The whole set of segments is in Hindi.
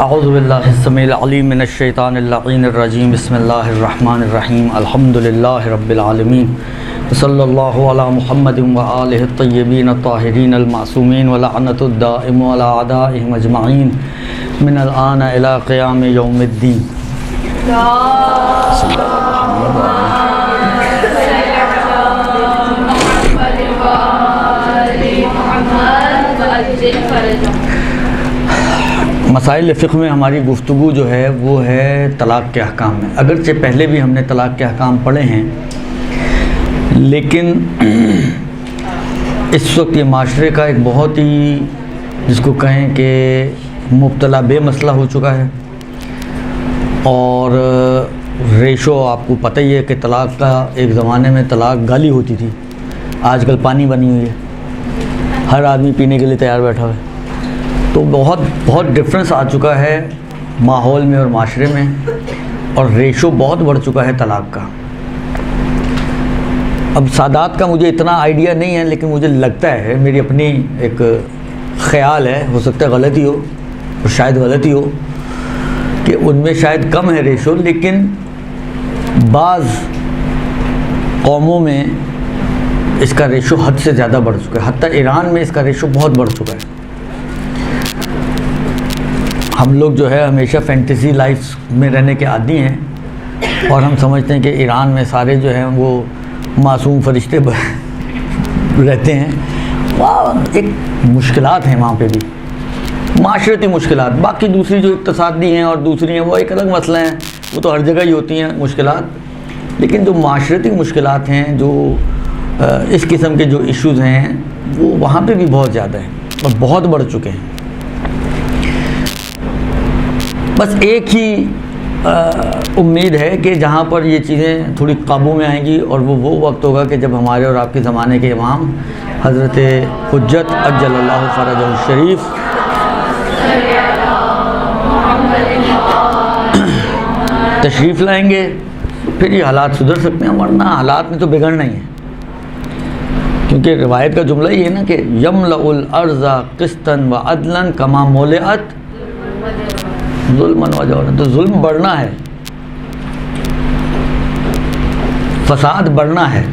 अऊज़ुबिल्लाहिस्समीइल अलीम मिनश्शैतानिर्रजीम बिस्मिल्लाहिर्रहमानिर्रहीम अल्हम्दुलिल्लाहि रब्बिल आलमीन सल्लल्लाहु अला मुहम्मदिन व आलिहि तय्यबीन अत्ताहिरीन अल-मासूमीन व लअनतुद दाइम अला अदाइहिम अजमईन मिनल आन इला क़ियाम यौमिद्दीन। मसाइल फ़िक़्ह में हमारी गुफ्तगू जो है वो है तलाक़ के अहकाम में। अगरचे पहले भी हमने तलाक़ के अहकाम पढ़े हैं, लेकिन इस वक्त ये माशरे का एक बहुत ही, जिसको कहें कि मुब्तला बेमसला हो चुका है। और रेशो आपको पता ही है कि तलाक़ का एक ज़माने में तलाक़ गाली होती थी, आजकल पानी बनी हुई है, हर आदमी पीने के लिए तैयार बैठा हुआ है। तो बहुत डिफरेंस आ चुका है माहौल में और माशरे में, और रेशो बहुत बढ़ चुका है तलाक़ का। अब सादात का मुझे इतना आइडिया नहीं है, लेकिन मुझे लगता है, मेरी अपनी एक ख़्याल है, हो सकता है गलती हो और शायद गलती हो, कि उनमें शायद कम है रेशो, लेकिन बाज़ कौमों में इसका रेशो हद से ज़्यादा बढ़ चुका है। हत्ता ईरान में इसका रेशो बहुत बढ़ चुका है। हम लोग जो है हमेशा फैंटेसी लाइफ में रहने के आदी हैं, और हम समझते हैं कि ईरान में सारे जो हैं वो मासूम फरिश्ते रहते हैं। वहाँ एक मुश्किलात हैं, वहाँ पे भी माशरती मुश्किलात। बाकी दूसरी जो इक़्तिसादी हैं और दूसरी हैं वो एक अलग मसला है, वो तो हर जगह ही होती हैं मुश्किलात। लेकिन जो माशरती मुश्किलात हैं, जो इस किस्म के जो इश्यूज़ हैं, वो वहाँ पे भी बहुत ज़्यादा हैं और बहुत बढ़ चुके हैं। बस एक ही उम्मीद है कि जहाँ पर ये चीज़ें थोड़ी काबू में आएंगी, और वो वक्त होगा कि जब हमारे और आपके ज़माने के इमाम हज़रत हुज्जत अज्जलल्लाहु फ़रजहु शरीफ तशरीफ़ लाएंगे, फिर ये हालात सुधर सकते हैं, वरना हालात में तो बिगड़ना ही है। क्योंकि रिवायत का जुमला ये है ना कि यमलउल अर्ज़ा क़िस्तन व अदलन कमा मोलिअत जुल्मन व जौरन। तो जुल्म बढ़ना है, फसाद बढ़ना है,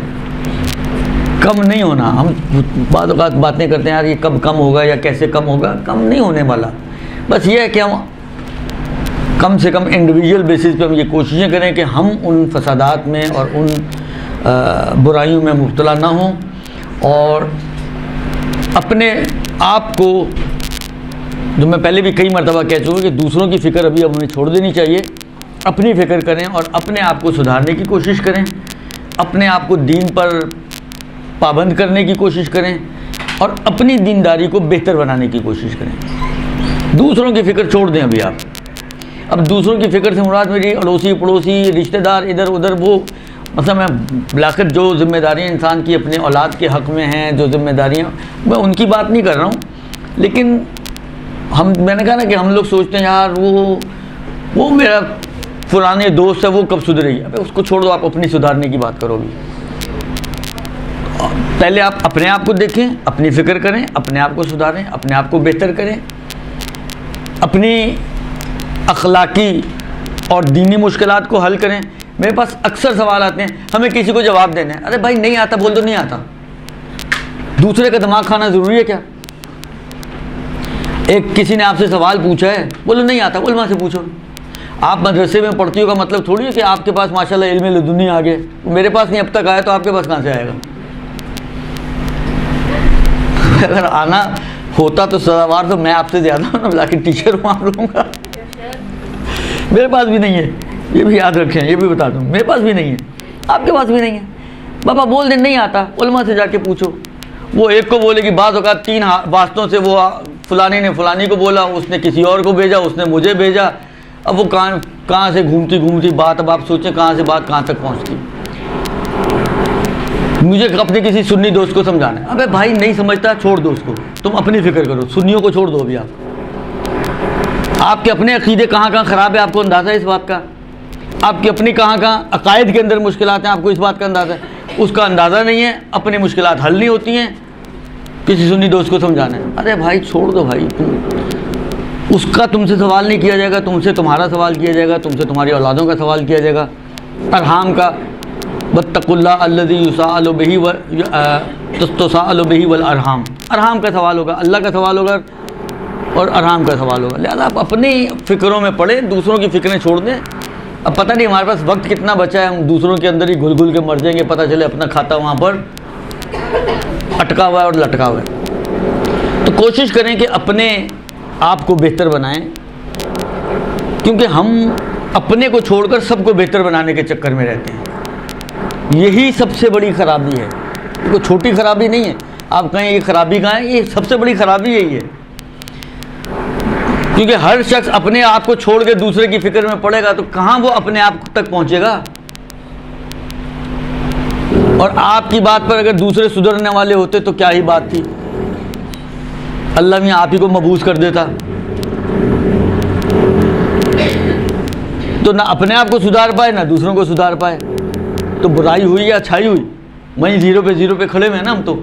कम नहीं होना। हम बाद औक़ात बातें करते हैं, यार ये कब कम होगा या कैसे कम होगा, कम नहीं होने वाला। बस ये है कि हम कम से कम इंडिविजुअल बेसिस पे हम ये कोशिशें करें कि हम उन फसादात में और उन बुराइयों में मुब्तला ना हों, और अपने आप को, जो मैं पहले भी कई मरतबा कह चुका हूँ कि दूसरों की फ़िक्र अभी हमें छोड़ देनी चाहिए, अपनी फ़िक्र करें और अपने आप को सुधारने की कोशिश करें, अपने आप को दीन पर पाबंद करने की कोशिश करें, और अपनी दीनदारी को बेहतर बनाने की कोशिश करें। दूसरों की फ़िक्र छोड़ दें अभी आप। अब दूसरों की फ़िक्र से मुराद मेरी अड़ोसी पड़ोसी रिश्तेदार इधर उधर, वो मतलब मैं बिलाखिर जो ज़िम्मेदारियाँ इंसान की अपने औलाद के हक़ में हैं, जो ज़िम्मेदारियाँ, मैं उनकी बात नहीं कर रहा हूँ। लेकिन मैंने कहा ना कि हम लोग सोचते हैं यार वो मेरा पुराने दोस्त है, वो कब सुधरेगी। अबे उसको छोड़ दो, आप अपनी सुधारने की बात करोगे। पहले आप अपने आप को देखें, अपनी फ़िक्र करें, अपने आप को सुधारें, अपने आप को बेहतर करें, अपनी अखलाकी और दीनी मुश्किलात को हल करें। मेरे पास अक्सर सवाल आते हैं, हमें किसी को जवाब देना है। अरे भाई नहीं आता बोल दो, नहीं आता। दूसरे का दिमाग खाना ज़रूरी है क्या? एक किसी ने आपसे सवाल पूछा है, बोलो नहीं आता, उलमा से पूछो। आप मदरसे में पढ़ती हो का मतलब थोड़ी है कि आपके पास माशाल्लाह इल्म लदुनी आ गए। मेरे पास नहीं अब तक आया, तो आपके पास कहाँ से आएगा? अगर आना होता तो सवार तो मैं आपसे ज़्यादा हूँ ना, लेकिन टीचर हूँ आप लोगों का। मेरे पास भी नहीं है, ये भी याद रखें, ये भी बता दूँ, मेरे पास भी नहीं है, आपके पास भी नहीं है। बाबा बोल दे नहीं आता, उलमा से जाके पूछो। वो एक को बोले कि बाज़ औक़ात 3 वास्तों से वो फ़लानी ने फ़लानी को बोला, उसने किसी और को भेजा, उसने मुझे भेजा। अब वो कहाँ से घूमती घूमती बात, अब आप सोचें कहाँ से बात कहाँ तक पहुँचती। मुझे अपने किसी सुन्नी दोस्त को समझाना है। अबे भाई नहीं समझता, छोड़ दो उसको, तुम अपनी फ़िक्र करो। सुन्नियों को छोड़ दो अभी। आपके अपने अक़ीदे कहाँ कहाँ ख़राब है, आपको अंदाज़ा है इस बात का। आपकी अपनी कहाँ कहाँ अक़ायद के अंदर मुश्किलात हैं, आपको इस बात का अंदाज़ा है। उसका अंदाज़ा नहीं है, अपनी मुश्किलात हल नहीं होती हैं, किसी सुन्नी दोस्त को समझाना है। अरे भाई छोड़ दो भाई, उसका तुमसे सवाल नहीं किया जाएगा, तुमसे तुम्हारा सवाल किया जाएगा, तुमसे तुम्हारी औलादों का सवाल किया जाएगा। अरहाम का वत्तकुल्लाह अल्लज़ी युसाअलु बिही व तुसाअलु बिही वल अरहाम, अरहाम का सवाल होगा, अल्लाह का सवाल होगा और अरहाम का सवाल होगा। लिहाजा आप अपनी फ़िक्रों में पड़े, दूसरों की फ़िक्रें छोड़ दें। अब पता नहीं हमारे पास वक्त कितना बचा है, हम दूसरों के अंदर ही घुल घुल के मर जाएंगे, पता चले अपना खाता वहाँ पर अटका हुआ है और लटका हुआ है। तो कोशिश करें कि अपने आप को बेहतर बनाएं, क्योंकि हम अपने को छोड़कर सबको बेहतर बनाने के चक्कर में रहते हैं। यही सबसे बड़ी खराबी है, कोई छोटी खराबी नहीं है। आप कहें ये खराबी कहाँ है, ये सबसे बड़ी खराबी यही है, क्योंकि हर शख्स अपने आप को छोड़ के दूसरे की फिक्र में पड़ेगा तो कहाँ वो अपने आप तक पहुँचेगा। और आपकी बात पर अगर दूसरे सुधरने वाले होते तो क्या ही बात थी, अल्लाह मियां आप ही को मबूस कर देता। तो ना अपने आप को सुधार पाए ना दूसरों को सुधार पाए, तो बुराई हुई या अच्छाई हुई, वहीं ज़ीरो पे खड़े हुए हैं ना हम तो,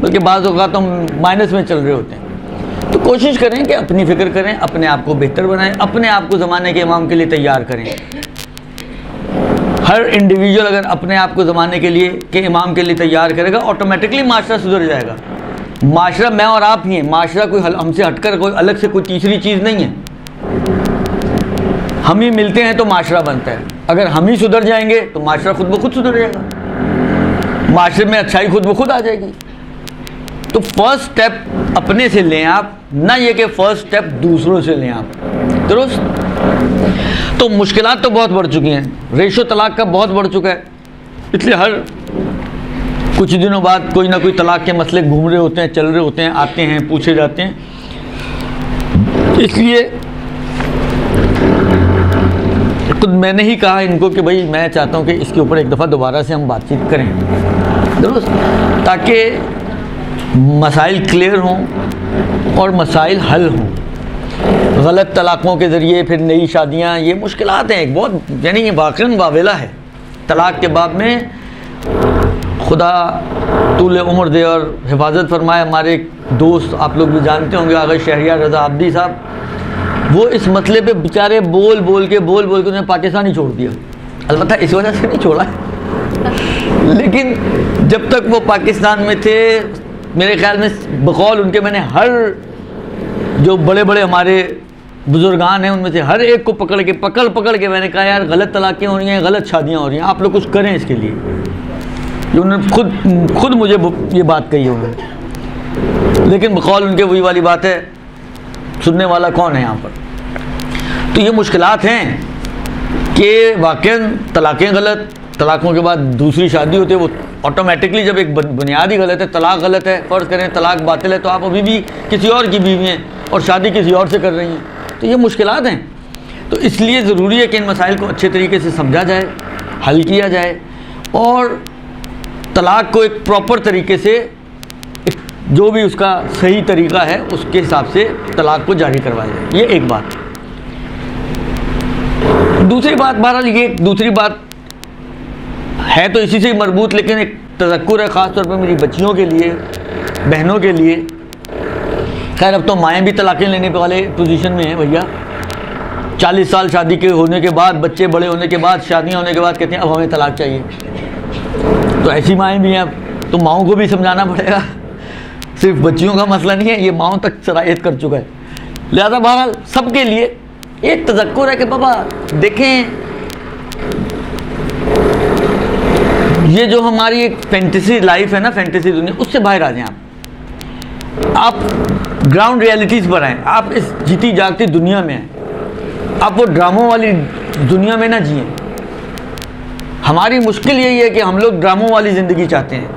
बल्कि बाज़ औक़ात हम माइनस में चल रहे होते हैं। तो कोशिश करें कि अपनी फ़िक्र करें, अपने आप को बेहतर बनाएं, अपने आप को ज़माने के इमाम के लिए तैयार करें। हर इंडिविजुअल अगर अपने आप को ज़माने के लिए के इमाम के लिए तैयार करेगा, ऑटोमेटिकली माशरा सुधर जाएगा। माशरा मैं और आप ही हैं, माशरा कोई हमसे हटकर कोई अलग से कोई तीसरी चीज़ नहीं है। हम ही मिलते हैं तो माशरा बनता है। अगर हम ही सुधर जाएंगे तो माशरा खुद ब खुद सुधर जाएगा, माशरे में अच्छाई खुद ब खुद आ जाएगी। तो फर्स्ट स्टेप अपने से लें आप, ना ये कि फर्स्ट स्टेप दूसरों से लें आप, दुरुस्त। तो मुश्किलात तो बहुत बढ़ चुकी हैं, रेशो तलाक का बहुत बढ़ चुका है, इसलिए हर कुछ दिनों बाद कोई ना कोई तलाक के मसले घूम रहे होते हैं, चल रहे होते हैं, आते हैं, पूछे जाते हैं। इसलिए खुद मैंने ही कहा इनको कि भाई मैं चाहता हूँ कि इसके ऊपर एक दफ़ा दोबारा से हम बातचीत करें, दुरुस्त, ताकि मसाइल क्लियर हों और मसाइल हल हों। गलत तलाक़ों के ज़रिए फिर नई शादियाँ, ये मुश्किलात हैं एक बहुत, यानी ये वाक़ई वावेला है। तलाक़ के बाब में खुदा तूल उम्र दे और हिफाजत फरमाए। हमारे दोस्त आप लोग भी जानते होंगे, आगा शहरियार रज़ा आब्दी साहब, वो इस मसले पे बेचारे बोल बोल के उन्हें पाकिस्तान ही छोड़ दिया। अलबत्ता इस वजह से नहीं छोड़ा है, लेकिन जब तक वो पाकिस्तान में थे, मेरे ख़्याल में बकौल उनके, मैंने हर जो बड़े बड़े हमारे बुजुर्गान हैं उनमें से हर एक को पकड़ के मैंने कहा यार गलत तलाक़ें हो रही हैं, गलत शादियाँ हो रही हैं, आप लोग कुछ करें इसके लिए। उन्होंने खुद मुझे ये बात कही है उन्होंने, लेकिन बकौल उनके वही वाली बात है, सुनने वाला कौन है यहाँ पर। तो ये मुश्किलात हैं कि वाक़ई तलाक़ें गलत, तलाक़ों के बाद दूसरी शादी होती है, वो ऑटोमेटिकली जब एक बुनियादी गलत है, तलाक़ गलत है, फ़र्ज़ करें तलाक़ बातिल है, तो आप अभी भी किसी और की बीवी हैं और शादी किसी और से कर रही हैं। तो ये मुश्किलात हैं। तो इसलिए ज़रूरी है कि इन मसाइल को अच्छे तरीके से समझा जाए, हल किया जाए और तलाक़ को एक प्रॉपर तरीके से, जो भी उसका सही तरीक़ा है उसके हिसाब से तलाक़ को जारी करवाया जाए। ये एक बात। दूसरी बात, बहरहाल ये दूसरी बात है तो इसी से मरबूत, लेकिन एक तज़क्कुर है ख़ास तौर पर मेरी बच्चियों के लिए, बहनों के लिए। खैर अब तो माएँ भी तलाक़ें लेने वाले पोजीशन में हैं भैया। 40 साल शादी के होने के बाद, बच्चे बड़े होने के बाद, शादियाँ होने के बाद कहते हैं अब हमें तलाक़ चाहिए। तो ऐसी माएँ भी हैं। अब तो माओं को भी समझाना पड़ेगा, सिर्फ बच्चियों का मसला नहीं है, ये माओं तक सरायत कर चुका है। लिहाजा बहरहाल सबके लिए एक तज़क्कुर है कि बाबा देखें, ये जो हमारी एक फैंटेसी लाइफ है ना, फैंटेसी दुनिया, उससे बाहर आ जाएं आप ग्राउंड रियलिटीज़ पर आएँ। आप इस जीती जागती दुनिया में हैं, आप वो ड्रामों वाली दुनिया में ना जिएं। हमारी मुश्किल यही है कि हम लोग ड्रामों वाली ज़िंदगी चाहते हैं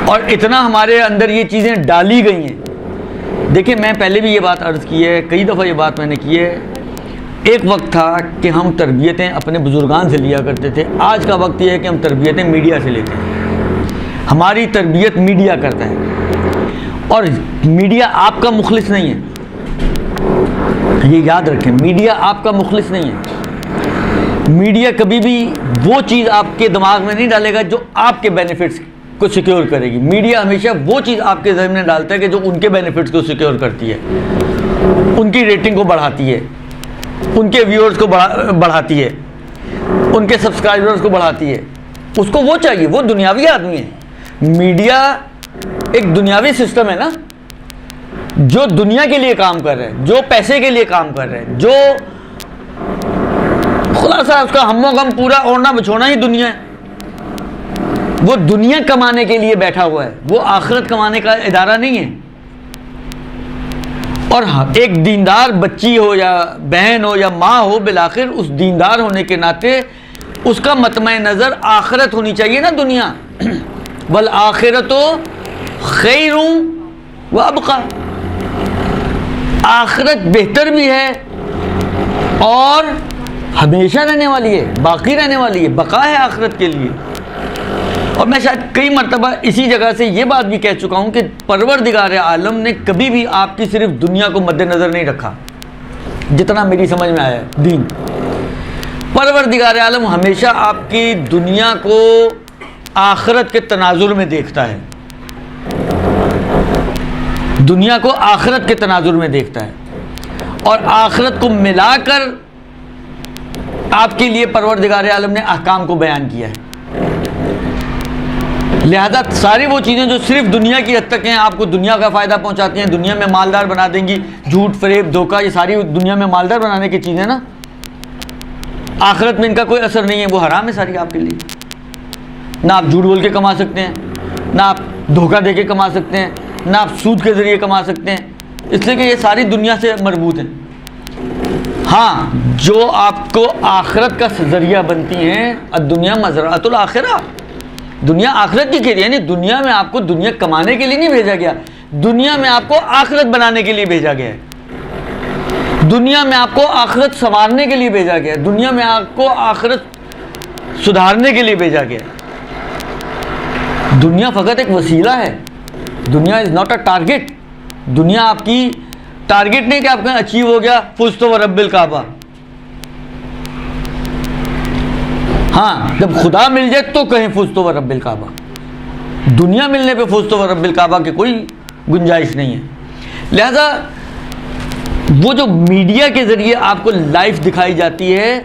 और इतना हमारे अंदर ये चीज़ें डाली गई हैं। देखिए मैं पहले भी ये बात अर्ज़ की है, कई दफ़ा ये बात मैंने की है। एक वक्त था कि हम तरबियतें अपने बुजुर्गान से लिया करते थे, आज का वक्त ये है कि हम तरबियतें मीडिया से लेते हैं। हमारी तरबियत मीडिया करता है और मीडिया आपका मुखलिस नहीं है, ये याद रखें। मीडिया आपका मुखलिस नहीं है। मीडिया कभी भी वो चीज़ आपके दिमाग में नहीं डालेगा जो आपके बेनिफिट्स को सिक्योर करेगी। मीडिया हमेशा वो चीज़ आपके ज़हन में डालता है कि जो उनके बेनिफिट्स को सिक्योर करती है। उनकी रेटिंग को बढ़ाती है, उनके व्यूअर्स को बढ़ाती है, उनके सब्सक्राइबर्स को बढ़ाती है। उसको वो चाहिए, वो दुनियावी आदमी है। मीडिया एक दुनियावी सिस्टम है ना, जो दुनिया के लिए काम कर रहे हैं, जो पैसे के लिए काम कर रहे हैं, जो खुलासा उसका हमो गम पूरा ओढ़ना बिछोना ही दुनिया है। वो दुनिया कमाने के लिए बैठा हुआ है, वो आखिरत कमाने का इदारा नहीं है। और एक दीनदार बच्ची हो या बहन हो या माँ हो, बिलाखिर उस दीनदार होने के नाते उसका मतमे नज़र आखिरत होनी चाहिए ना दुनिया। वल आखिरतो खैरुं व अबका, आखिरत बेहतर भी है और हमेशा रहने वाली है, बाकी रहने वाली है, बका है आखिरत के लिए। और मैं शायद कई मरतबा इसी जगह से ये बात भी कह चुका हूँ कि परवरदिगार आलम ने कभी भी आपकी सिर्फ दुनिया को मद्देनज़र नहीं रखा, जितना मेरी समझ में आया है दीन। परवरदिगार आलम हमेशा आपकी दुनिया को आखिरत के तनाजुर में देखता है, दुनिया को आखिरत के तनाजुर में देखता है, और आखिरत को मिलाकर आपके लिए परवरदिगार आलम ने अहकाम को बयान किया है। लिहाजा सारी वो चीज़ें जो सिर्फ दुनिया की हद तक हैं, आपको दुनिया का फ़ायदा पहुंचाती हैं, दुनिया में मालदार बना देंगी, झूठ फरेब धोखा, ये सारी दुनिया में मालदार बनाने की चीज़ें ना, आखिरत में इनका कोई असर नहीं है, वो हराम है सारी आपके लिए। ना आप झूठ बोल के कमा सकते हैं, ना आप धोखा दे के कमा सकते हैं, ना आप सूद के ज़रिए कमा सकते हैं, इसलिए कि ये सारी दुनिया से मरबूत हैं। हाँ, जो आपको आखिरत का ज़रिया बनती हैं, दुनिया मज़रअतुल आखिरा, दुनिया आखिरत की खेती, यानी दुनिया में आपको दुनिया कमाने के लिए नहीं भेजा गया, दुनिया में आपको आखिरत बनाने के लिए भेजा गया है, दुनिया में आपको आखिरत संवारने के लिए भेजा गया है, दुनिया में आपको आखिरत सुधारने के लिए भेजा गया है। दुनिया फ़कत एक वसीला है, दुनिया इज़ नॉट अ टारगेट। दुनिया आपकी टारगेट नहीं कि आपका अचीव हो गया फुज़्तु व रब्बिल काबा। हाँ, जब खुदा मिल जाए तो कहें फुज़्तु व रब्बिल काबा, दुनिया मिलने पे फुज़्तु व रब्बिल काबा की कोई गुंजाइश नहीं है। लिहाजा वो जो मीडिया के ज़रिए आपको लाइफ दिखाई जाती है,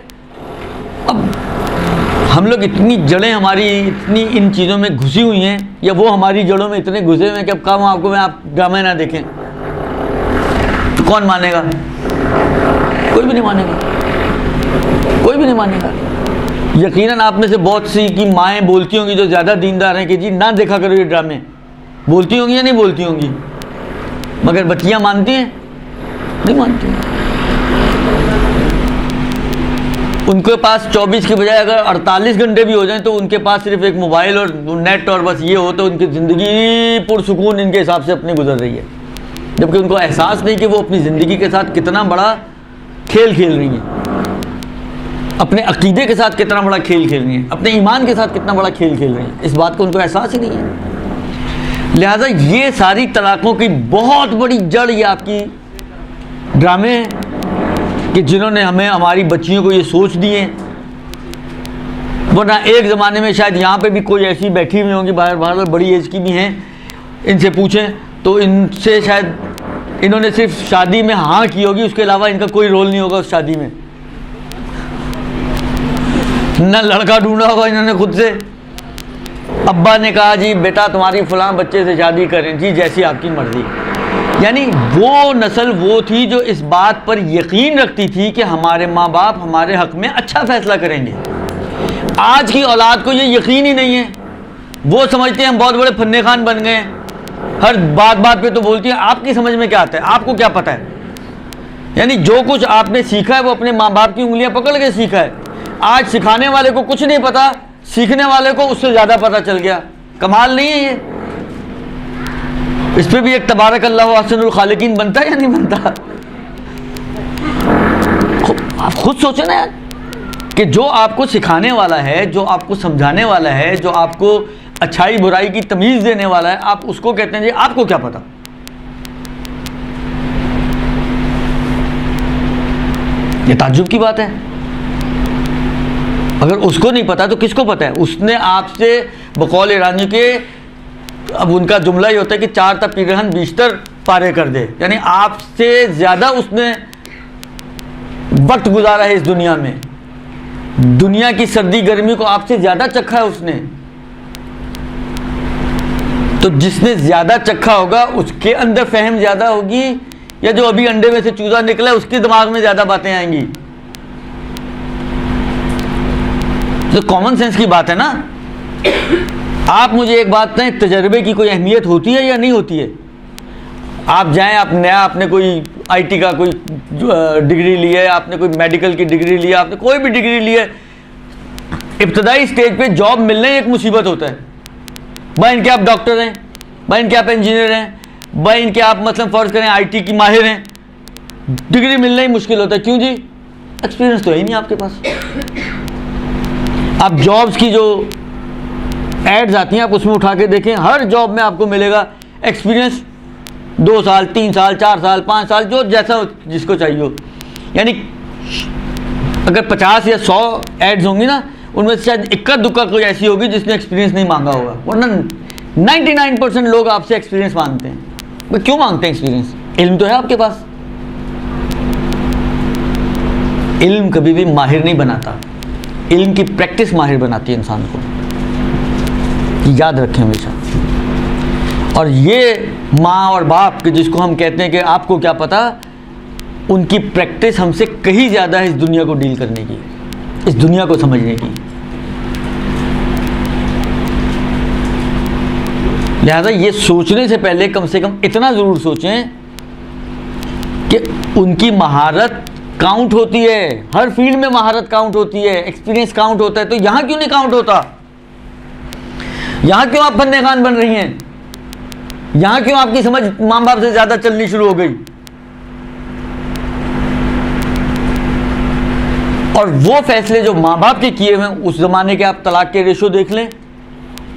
अब हम लोग इतनी जड़ें हमारी इतनी इन चीज़ों में घुसी हुई हैं, या वो हमारी जड़ों में इतने घुसे हुए हैं कि अब काम आपको मैं आप ड्रामे ना देखें तो कौन मानेगा? कोई भी नहीं मानेगा, कोई भी नहीं मानेगा। यकीनन आप में से बहुत सी की माएँ बोलती होंगी जो ज़्यादा दीनदार हैं कि जी ना देखा करो ये ड्रामे, बोलती होंगी या नहीं बोलती होंगी, मगर बच्चियाँ मानती हैं? नहीं मानती हैं। उनके पास 24 की बजाय अगर 48 घंटे भी हो जाएं तो उनके पास सिर्फ एक मोबाइल और नेट और बस ये हो तो उनकी ज़िंदगी पुरसुकून इनके हिसाब से अपनी गुजर रही है, जबकि उनको एहसास नहीं कि वो अपनी ज़िंदगी के साथ कितना बड़ा खेल खेल रही हैं, अपने अकीदे के साथ कितना बड़ा खेल खेल रही हैं, अपने ईमान के साथ कितना बड़ा खेल खेल रही हैं, इस बात को उनको एहसास ही नहीं है। लिहाजा ये सारी तलाक़ों की बहुत बड़ी जड़ ये आपकी ड्रामे हैं कि जिन्होंने हमें हमारी बच्चियों को ये सोच दिए। वरना एक ज़माने में शायद यहाँ पे भी कोई ऐसी बैठी हुई होंगी बाहर बड़ी एज की भी हैं, इनसे पूछें तो इनसे शायद इन्होंने सिर्फ शादी में हाँ की होगी, उसके अलावा इनका कोई रोल नहीं होगा उस शादी में, न लड़का ढूंढा होगा इन्होंने खुद से। अब्बा ने कहा जी बेटा तुम्हारी फ़लाँ बच्चे से शादी करें, जी जैसी आपकी मर्ज़ी। यानी वो नस्ल वो थी जो इस बात पर यकीन रखती थी कि हमारे माँ बाप हमारे हक़ में अच्छा फ़ैसला करेंगे। आज की औलाद को ये यकीन ही नहीं है, वो समझते हैं हम बहुत बड़े फन्ने खान बन गए हैं, हर बात बात पे तो बोलती है आपकी समझ में क्या आता है, आपको क्या पता है। यानी जो कुछ आपने सीखा है वो अपने माँ बाप की उंगलियाँ पकड़ के सीखा है। आज सिखाने वाले को कुछ नहीं पता, सीखने वाले को उससे ज़्यादा पता चल गया। कमाल नहीं है ये? इस पर भी एक तबारक अल्लाह व अहसनुल खालिकीन बनता है या नहीं बनता? आप खुद सोचें ना कि जो आपको सिखाने वाला है, जो आपको समझाने वाला है, जो आपको अच्छाई बुराई की तमीज़ देने वाला है, आप उसको कहते हैं जी आपको क्या पता। ये ताज्जुब की बात है। अगर उसको नहीं पता तो किसको पता है? उसने आपसे बकौल ईरानी के, अब उनका जुमला ही होता है कि चार ता पीरहन बीशतर पारे कर दे, यानी आपसे ज़्यादा उसने वक्त गुजारा है इस दुनिया में, दुनिया की सर्दी गर्मी को आपसे ज़्यादा चखा है उसने। तो जिसने ज़्यादा चखा होगा उसके अंदर फहम ज़्यादा होगी, या जो अभी अंडे में से चूजा निकला है उसके दिमाग में ज़्यादा बातें आएंगी। तो कॉमन सेंस की बात है ना। आप मुझे एक बात कहें, तजर्बे की कोई अहमियत होती है या नहीं होती है? आप जाएं, आप नया, आपने कोई आईटी का कोई डिग्री ली है, आपने कोई मेडिकल की डिग्री ली है, आपने कोई भी डिग्री ली है, इब्तदाई स्टेज पे जॉब मिलना ही एक मुसीबत होता है। भाई इनके आप डॉक्टर हैं, भाई इनके आप इंजीनियर हैं, भाई इनके आप मतलब फ़र्ज़ करें आईटी की माहिर हैं, डिग्री मिलना ही मुश्किल होता है। क्यों जी? एक्सपीरियंस तो है ही नहीं आपके पास। आप जॉब्स की जो एड्स आती हैं आप उसमें उठा के देखें, हर जॉब में आपको मिलेगा एक्सपीरियंस 2 साल 3 साल 4 साल 5 साल, जो जैसा जिसको चाहिए हो। यानी अगर 50 या 100 एड्स होंगी ना, उनमें से शायद इक्का दुक्का कोई ऐसी होगी जिसने एक्सपीरियंस नहीं मांगा होगा, वरना 99% लोग आपसे एक्सपीरियंस मांगते हैं। वो क्यों मांगते हैं एक्सपीरियंस? इल्म तो है आपके पास। इल्म कभी भी माहिर नहीं बनाता, इल्म की प्रैक्टिस माहिर बनाती है इंसान को, याद रखें हमेशा। और ये माँ और बाप के जिसको हम कहते हैं कि आपको क्या पता, उनकी प्रैक्टिस हमसे कहीं ज़्यादा है इस दुनिया को डील करने की, इस दुनिया को समझने की। लिहाजा ये सोचने से पहले कम से कम इतना ज़रूर सोचें कि उनकी महारत काउंट होती है, हर फील्ड में महारत काउंट होती है, एक्सपीरियंस काउंट होता है। तो यहाँ क्यों नहीं काउंट होता? यहाँ क्यों आप फन्ने खान बन रही हैं? यहाँ क्यों आपकी समझ माँ बाप से ज़्यादा चलनी शुरू हो गई? और वो फैसले जो माँ बाप के किए हुए हैं, उस ज़माने के आप तलाक के रेशो देख लें,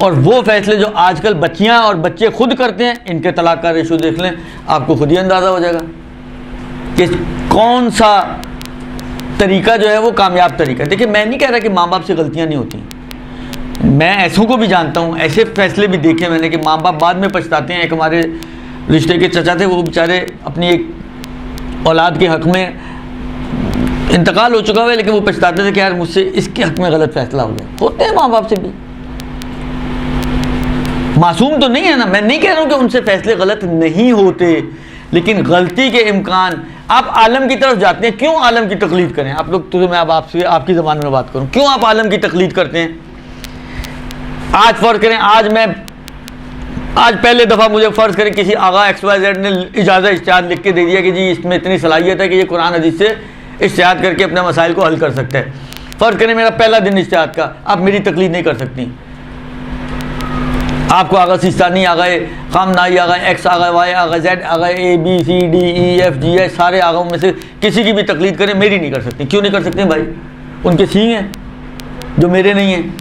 और वो फैसले जो आजकल बच्चियाँ और बच्चे खुद करते हैं, इनके तलाक का रेशो देख लें, आपको खुद ही अंदाज़ा हो जाएगा कि कौन सा तरीका जो है वो कामयाब तरीका है। देखिए, मैं नहीं कह रहा कि माँ बाप से गलतियाँ नहीं होती, मैं ऐसों को भी जानता हूँ, ऐसे फैसले भी देखे मैंने कि माँ बाप बाद में पछताते हैं। एक हमारे रिश्ते के चचा थे, वो बेचारे अपनी एक औलाद के हक़ में, इंतकाल हो चुका है, लेकिन वो पछताते थे कि यार मुझसे इसके हक़ में गलत फैसला हो गया। होते हैं माँ बाप से भी, मासूम तो नहीं है ना। मैं नहीं कह रहा हूँ कि उनसे फैसले गलत नहीं होते, लेकिन गलती के इम्कान। आप आलम की तरफ जाते हैं, क्यों आलम की तकलीद करें आप लोग? तो मैं अब आपसे आपकी ज़बान में बात करूँ, क्यों आप आलम की तकलीद करते हैं? आज फ़र्ज़ करें, आज पहले दफ़ा मुझे फ़र्ज़ करें किसी आगा XYZ ने इजाज़त इज्तिहाद लिख के दे दिया कि जी इसमें इतनी सलाहियत है कि ये कुरान हदीस से इज्तिहाद करके अपने मसाइल को हल कर सकता है। फ़र्ज़ करें मेरा पहला दिन इज्तिहाद का, आप मेरी तकलीद नहीं कर सकती। आपको आगा सिस्तानी आ गए, खामनाई आ गए, X आ गए, Y आ गए, Z आ गए, ABCDEFG सारे आगाओं में से किसी की भी तकलीद करें, मेरी नहीं कर सकती। क्यों नहीं कर सकते भाई? उनके सींग हैं जो मेरे नहीं हैं,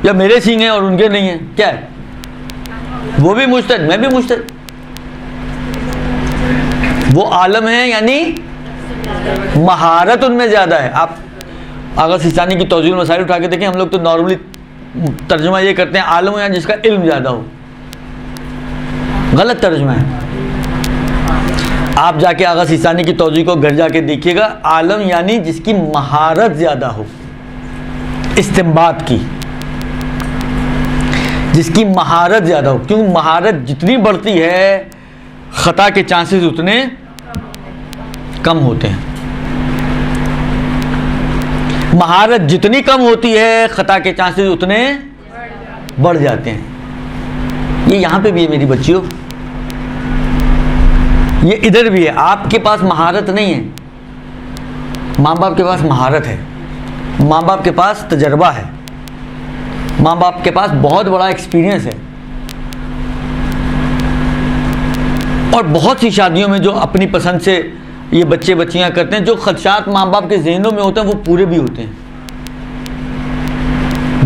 या मेरे सींग हैं और उनके नहीं हैं। क्या है? वो भी मुज्तहिद, मैं भी मुज्तहिद। वो आलम है, यानी महारत उनमें ज़्यादा है। आप आगा सिस्तानी की तौज़ील मसाइल उठा के देखें, हम लोग तो नॉर्मली तर्जुमा ये करते हैं आलम हो, या जिसका इल्म ज़्यादा हो। गलत तर्जुमा है। आप जाके आगा सिस्तानी की तौज़ीह को घर जाके देखिएगा, आलम यानी जिसकी महारत ज़्यादा हो इस्तिंबात की, जिसकी महारत ज़्यादा हो। क्यों? महारत जितनी बढ़ती है ख़ता के चांसेस उतने कम होते हैं। महारत जितनी कम होती है ख़ता के चांसेस उतने बढ़ जाते हैं। ये यहाँ पे भी है मेरी बच्चियों, ये इधर भी है। आपके पास महारत नहीं है, माँ बाप के पास महारत है, माँ बाप के पास तजर्बा है, माँ बाप के पास बहुत बड़ा एक्सपीरियंस है। और बहुत सी शादियों में जो अपनी पसंद से ये बच्चे बच्चियां करते हैं, जो खदशात माँ बाप के जहनों में होते हैं वो पूरे भी होते हैं।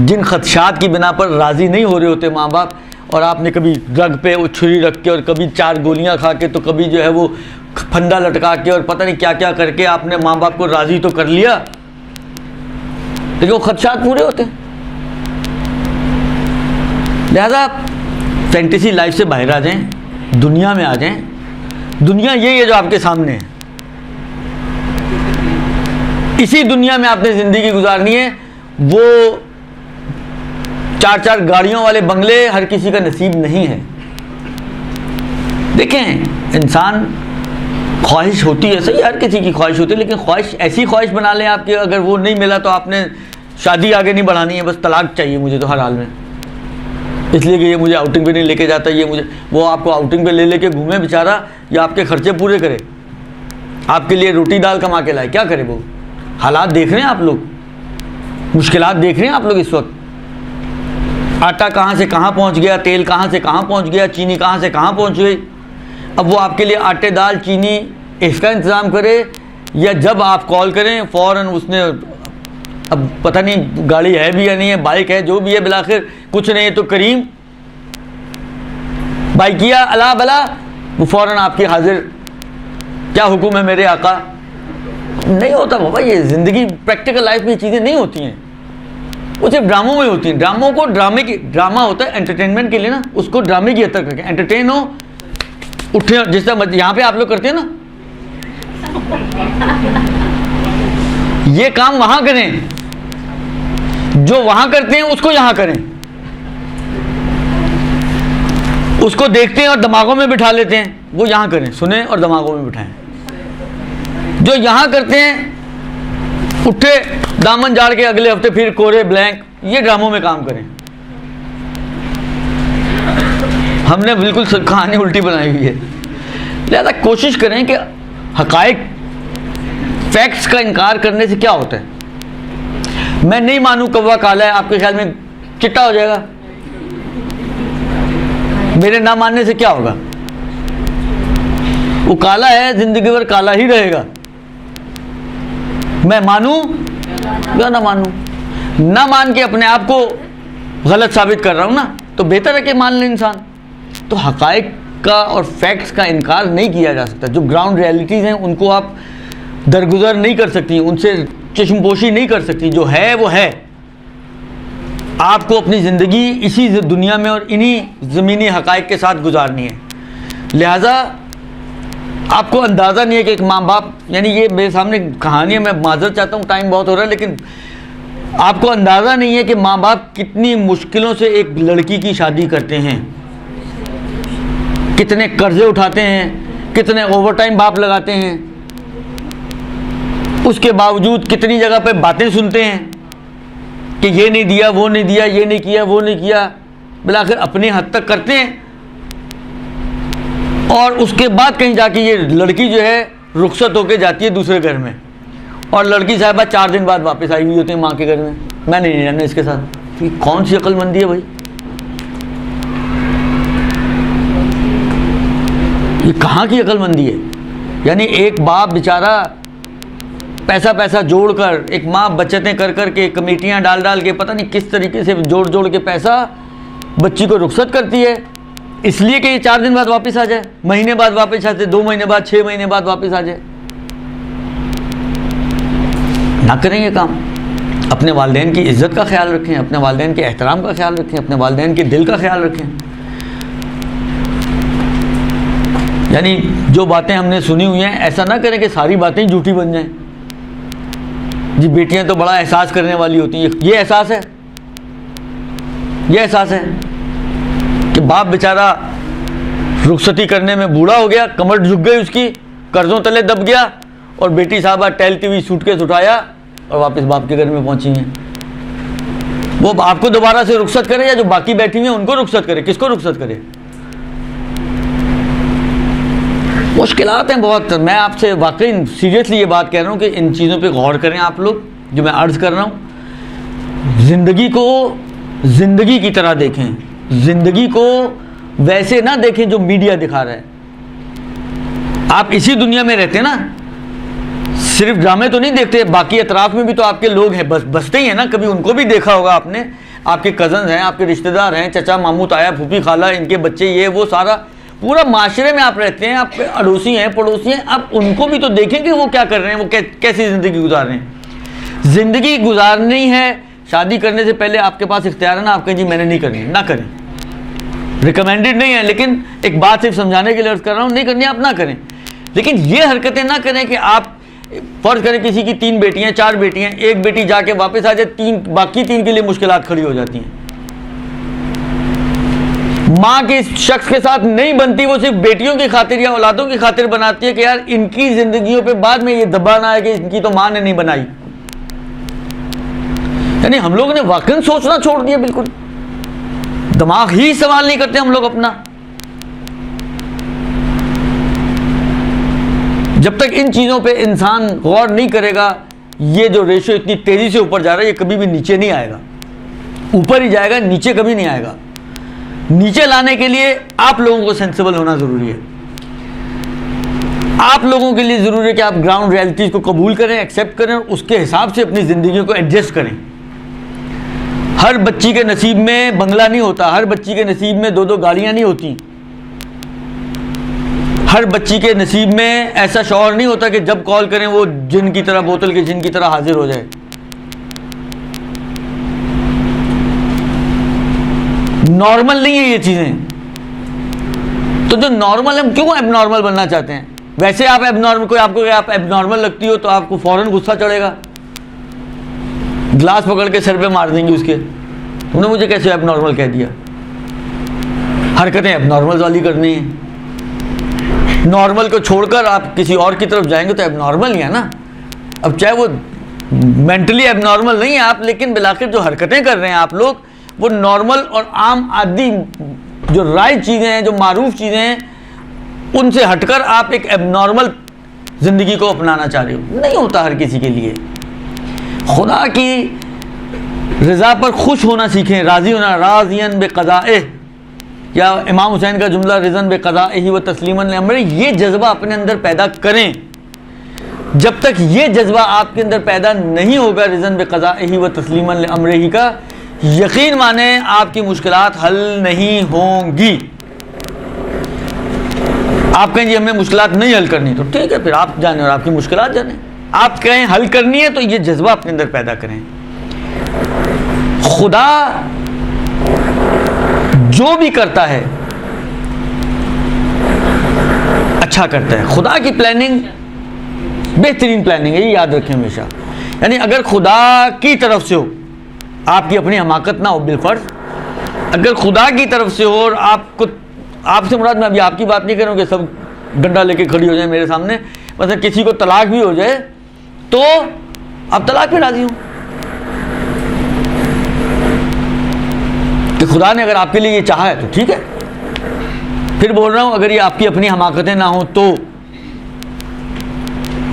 जिन खदशात की बिना पर राज़ी नहीं हो रहे होते माँ बाप, और आपने कभी रग पे वो छुरी रख के, और कभी 4 गोलियां खा के, तो कभी जो है वो फंदा लटका के, और पता नहीं क्या क्या करके आपने माँ बाप को राज़ी तो कर लिया, लेकिन वो खदशात पूरे होते हैं। लिहाजा फैंटेसी लाइफ से बाहर आ जाएं, दुनिया में आ जाएं, दुनिया यही है जो आपके सामने है। इसी दुनिया में आपने ज़िंदगी गुजारनी है। वो 4-4 गाड़ियों वाले बंगले हर किसी का नसीब नहीं है। देखें, इंसान ख्वाहिश होती है, सही, हर किसी की ख्वाहिश होती है, लेकिन ख्वाहिश ऐसी ख्वाहिश बना लें आपकी, अगर वो नहीं मिला तो आपने शादी आगे नहीं बढ़ानी है, बस तलाक चाहिए मुझे तो हर हाल में, इसलिए कि ये मुझे आउटिंग पे नहीं लेके जाता, ये मुझे, वो आपको आउटिंग पे ले लेके घूमे बेचारा, या आपके खर्चे पूरे करे, आपके लिए रोटी दाल कमा के लाए, क्या करे वो? हालात देख रहे हैं आप लोग, मुश्किलात देख रहे हैं आप लोग इस वक्त। आटा कहाँ से कहाँ पहुँच गया, तेल कहाँ से कहाँ पहुँच गया, चीनी कहाँ से कहाँ पहुँच गई। अब वो आपके लिए आटे दाल चीनी इसका इंतज़ाम करे, या जब आप कॉल करें फ़ौरन उसने, अब पता नहीं गाड़ी है भी या नहीं है, बाइक है, जो भी है, बिलाखिर कुछ नहीं है तो करीम बाइकिया अला बला, वो फ़ौरन आपकी हाजिर, क्या हुक्म है मेरे आका। नहीं होता बाबा, ये ज़िंदगी प्रैक्टिकल लाइफ में चीज़ें नहीं होती हैं, वो सिर्फ ड्रामों में होती हैं। ड्रामों को ड्रामा होता है एंटरटेनमेंट के लिए ना, उसको ड्रामे की हद तक रखें, एंटरटेन हो, उठे, जिस तरह यहाँ पे आप लोग करते हैं ना, ये काम वहां करें, जो वहां करते हैं उसको यहां करें, उसको देखते हैं और दिमागों में बिठा लेते हैं, वो यहां करें, सुने और दिमागों में बिठाएं। जो यहां करते हैं, उठे दामन झाड़ के अगले हफ्ते फिर कोरे ब्लैंक, ये ड्रामों में काम करें। हमने बिल्कुल कहानी उल्टी बनाई हुई है। लिहाजा कोशिश करें कि हकाइक, फैक्ट्स का इनकार करने से क्या होता है। मैं नहीं मानूं कौवा काला है, आपके ख्याल में चिट्टा हो जाएगा? मेरे ना मानने से क्या होगा? वो काला है, जिंदगी भर काला ही रहेगा। मैं मानूं या ना मानूं, ना मान के अपने आप को गलत साबित कर रहा हूं ना, तो बेहतर है कि मान ले इंसान। तो हकाइक का और फैक्ट्स का इनकार नहीं किया जा सकता। जो ग्राउंड रियलिटीज़ हैं उनको आप दरगुजर नहीं कर सकती, उनसे चश्मपोशी नहीं कर सकती। जो है वो है। आपको अपनी ज़िंदगी इसी दुनिया में और इन्हीं ज़मीनी हकाइक के साथ गुजारनी है। लिहाजा आपको अंदाज़ा नहीं है कि एक माँ बाप, यानी ये मेरे सामने कहानी है, मैं माजरत चाहता हूँ, टाइम बहुत हो रहा है, लेकिन आपको अंदाज़ा नहीं है कि माँ बाप कितनी मुश्किलों से एक लड़की की शादी करते हैं, कितने कर्जे उठाते हैं, कितने ओवरटाइम बाप लगाते हैं, उसके बावजूद कितनी जगह पे बातें सुनते हैं कि ये नहीं दिया, वो नहीं दिया, ये नहीं किया, वो नहीं किया, बिलाखिर अपने हद तक करते हैं। और उसके बाद कहीं जाके ये लड़की जो है रुखसत होके जाती है दूसरे घर में, और लड़की साहिबा 4 दिन बाद वापस आई हुई होती है माँ के घर में। मैं नहीं रहना इसके साथ। ये कौन सी अक्लमंदी है भाई? ये कहाँ की अक्लमंदी है? यानी एक बाप बेचारा पैसा जोड़कर, एक माँ बचतें कर कर के, कमेटियाँ डाल डाल के, पता नहीं किस तरीके से जोड़ के पैसा बच्ची को रुखसत करती है, इसलिए कि ये 4 दिन बाद वापस आ जाए, महीने बाद वापस आ जाए, 2 महीने बाद, 6 महीने बाद वापस आ जाए। ना करें ये काम। अपने वालिदैन की इज़्ज़त का ख्याल रखें, अपने वालिदैन के एहतराम का ख्याल रखें, अपने वालिदैन के दिल का ख्याल रखें। यानी जो बातें हमने सुनी हुई हैं, ऐसा ना करें कि सारी बातें झूठी बन जाएं। जी बेटियां तो बड़ा एहसास करने वाली होती हैं। ये एहसास है, ये एहसास है कि बाप बेचारा रुखसती करने में बूढ़ा हो गया, कमर झुक गई उसकी, कर्जों तले दब गया, और बेटी साहबा टहलती हुई सूटकेस उठाया और वापस बाप के घर में पहुंची हैं। वो आपको दोबारा से रुखसत करे या जो बाकी बैठी हुई हैं उनको रुखसत करे? किसको रुखसत करे? मुश्किलात हैं बहुत। मैं आपसे वाकई सीरियसली ये बात कह रहा हूँ कि इन चीज़ों पे गौर करें आप लोग, जो मैं अर्ज़ कर रहा हूँ। ज़िंदगी को ज़िंदगी की तरह देखें, ज़िंदगी को वैसे ना देखें जो मीडिया दिखा रहा है। आप इसी दुनिया में रहते हैं ना, सिर्फ ड्रामे तो नहीं देखते, बाकी अतराफ़ में भी तो आपके लोग हैं, बसते ही हैं ना। कभी उनको भी देखा होगा आपने, आपके कज़न हैं, आपके रिश्तेदार हैं, चचा मामू ताया फूफी खाला, इनके बच्चे, ये वो सारा पूरा माशरे में आप रहते हैं, आप अड़ोसी हैं, पड़ोसी हैं। आप उनको भी तो देखें कि वो क्या कर रहे हैं, वो कैसी ज़िंदगी गुजार रहे हैं। ज़िंदगी गुजारनी है, शादी करने से पहले आपके पास इख्तियार है ना, आप कहें जी मैंने नहीं करनी, ना करें। रिकमेंडेड नहीं है, लेकिन एक बात सिर्फ समझाने के लिए अर्ज कर रहा हूँ, नहीं करनी आप ना करें, लेकिन ये हरकतें ना करें कि आप फर्ज करें किसी की 3 बेटियां 4 बेटियां, एक बेटी जाके वापस आ जाए, बाकी 3 के लिए मुश्किलात खड़ी हो जाती हैं। माँ के शख्स के साथ नहीं बनती, वो सिर्फ बेटियों की खातिर या औलादों की खातिर बनाती है कि यार इनकी जिंदगियों पे बाद में ये दबाना है कि इनकी तो माँ ने नहीं बनाई। यानी हम लोगों ने वाकई सोचना छोड़ दिया, बिल्कुल दिमाग ही इस्तेमाल नहीं करते हम लोग अपना। जब तक इन चीजों पे इंसान गौर नहीं करेगा, ये जो रेशो इतनी तेजी से ऊपर जा रहा है, ये कभी भी नीचे नहीं आएगा, ऊपर ही जाएगा, नीचे कभी नहीं आएगा। नीचे लाने के लिए आप लोगों को सेंसिबल होना जरूरी है। आप लोगों के लिए जरूरी है कि आप ग्राउंड रियलिटीज को कबूल करें, एक्सेप्ट करें, उसके हिसाब से अपनी जिंदगी को एडजस्ट करें। हर बच्ची के नसीब में बंगला नहीं होता, हर बच्ची के नसीब में 2-2 गाड़ियां नहीं होती, हर बच्ची के नसीब में ऐसा शौहर नहीं होता कि जब कॉल करें वो जिन की तरह, बोतल के जिन की तरह हाजिर हो जाए। नॉर्मल नहीं है ये चीजें। तो जो नॉर्मल है, हम क्यों एबनॉर्मल बनना चाहते हैं? वैसे आप एबनॉर्मल, कोई आपको आप एबनॉर्मल लगती हो तो आपको फौरन गुस्सा चढ़ेगा, ग्लास पकड़ के सर पे मार देंगे उसके, तुमने मुझे कैसे एबनॉर्मल कह दिया। हरकतें एबनॉर्मल वाली करनी है। नॉर्मल को छोड़कर आप किसी और की तरफ जाएंगे तो एबनॉर्मल ही है ना। अब चाहे वो मेंटली एबनॉर्मल नहीं है आप, लेकिन बिलाखिर जो हरकतें कर रहे हैं आप लोग, वो नॉर्मल और आम आदमी जो राइट चीज़ें हैं, जो मारूफ चीज़ें हैं, उनसे हटकर आप एक एबनॉर्मल ज़िंदगी को अपनाना चाह रहे हो। नहीं होता हर किसी के लिए। खुदा की रज़ा पर खुश होना सीखें, राज़ी होना, राज़ियन बेक़ज़ाए, या इमाम हुसैन का जुमला रिज़न बेक़ज़ाए व तस्लीमन अमरे, ये जज्बा अपने अंदर पैदा करें। जब तक ये जज्बा आपके अंदर पैदा नहीं होगा रिज़न बेक़ज़ाए व तस्लीमन अमरे ही का, यकीन माने आपकी मुश्किलात हल नहीं होंगी। आप कहें जी हमें मुश्किलात नहीं हल करनी, तो ठीक है, फिर आप जाने और आपकी मुश्किलात जाने। आप कहें हल करनी है तो ये जज्बा अपने अंदर पैदा करें। खुदा जो भी करता है अच्छा करता है। खुदा की प्लानिंग बेहतरीन प्लानिंग है, ये याद रखें हमेशा। यानी अगर खुदा की तरफ से हो, आपकी अपनी हमाकत ना हो बिलफर्ज, अगर खुदा की तरफ से हो और आपको, आपसे मुराद मैं अभी आपकी बात नहीं करूँ कि सब डंडा लेके खड़ी हो जाए मेरे सामने, मतलब किसी को तलाक भी हो जाए तो आप तलाक पे राजी हो कि खुदा ने अगर आपके लिए ये चाहा है तो ठीक है। फिर बोल रहा हूँ अगर ये आपकी अपनी हमाकतें ना हो तो,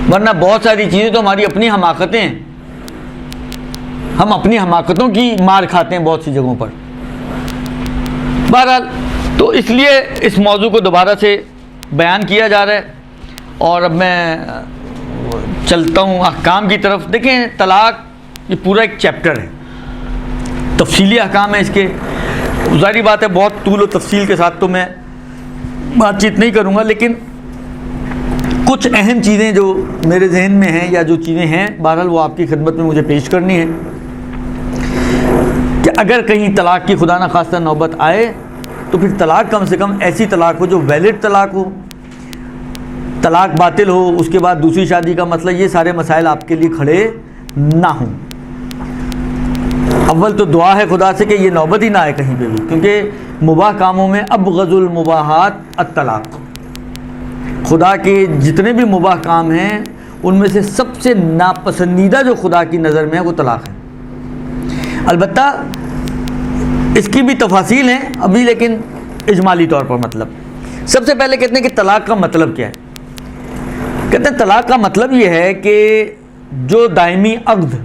वरना बहुत सारी चीज़ें तो हमारी अपनी हमाकतें हैं, हम अपनी हमाकतों की मार खाते हैं बहुत सी जगहों पर। बहरहाल तो इसलिए इस मौजू को दोबारा से बयान किया जा रहा है। और अब मैं चलता हूँ अहकाम की तरफ। देखें, तलाक ये पूरा एक चैप्टर है, तफसीली अहकाम है इसके। ज़ाहिर बात है बहुत तूल और तफसील के साथ तो मैं बातचीत नहीं करूँगा, लेकिन कुछ अहम चीज़ें जो मेरे जहन में हैं या जो चीज़ें हैं, बहरहाल वो आपकी खिदमत में मुझे पेश करनी है कि अगर कहीं तलाक की खुदा न खास्ता नौबत आए तो फिर तलाक कम से कम ऐसी तलाक हो जो वैलिड तलाक हो, तलाक बातिल हो, उसके बाद दूसरी शादी का मतलब, ये सारे मसाइल आपके लिए खड़े ना हों। अव्वल तो दुआ है खुदा से कि ये नौबत ही ना आए कहीं पे भी, क्योंकि मुबाह कामों में अबग़ज़ुल मुबाहात अत-तलाक, खुदा के जितने भी मुबाह काम हैं उनमें से सबसे नापसंदीदा जो खुदा की नज़र में है वो तलाक है। अलबत्ता इसकी भी तफासील हैं अभी, लेकिन इजमाली तौर पर मतलब सबसे पहले कहते हैं कि तलाक का मतलब क्या है। कहते हैं तलाक का मतलब ये है कि जो दायमी अक़्द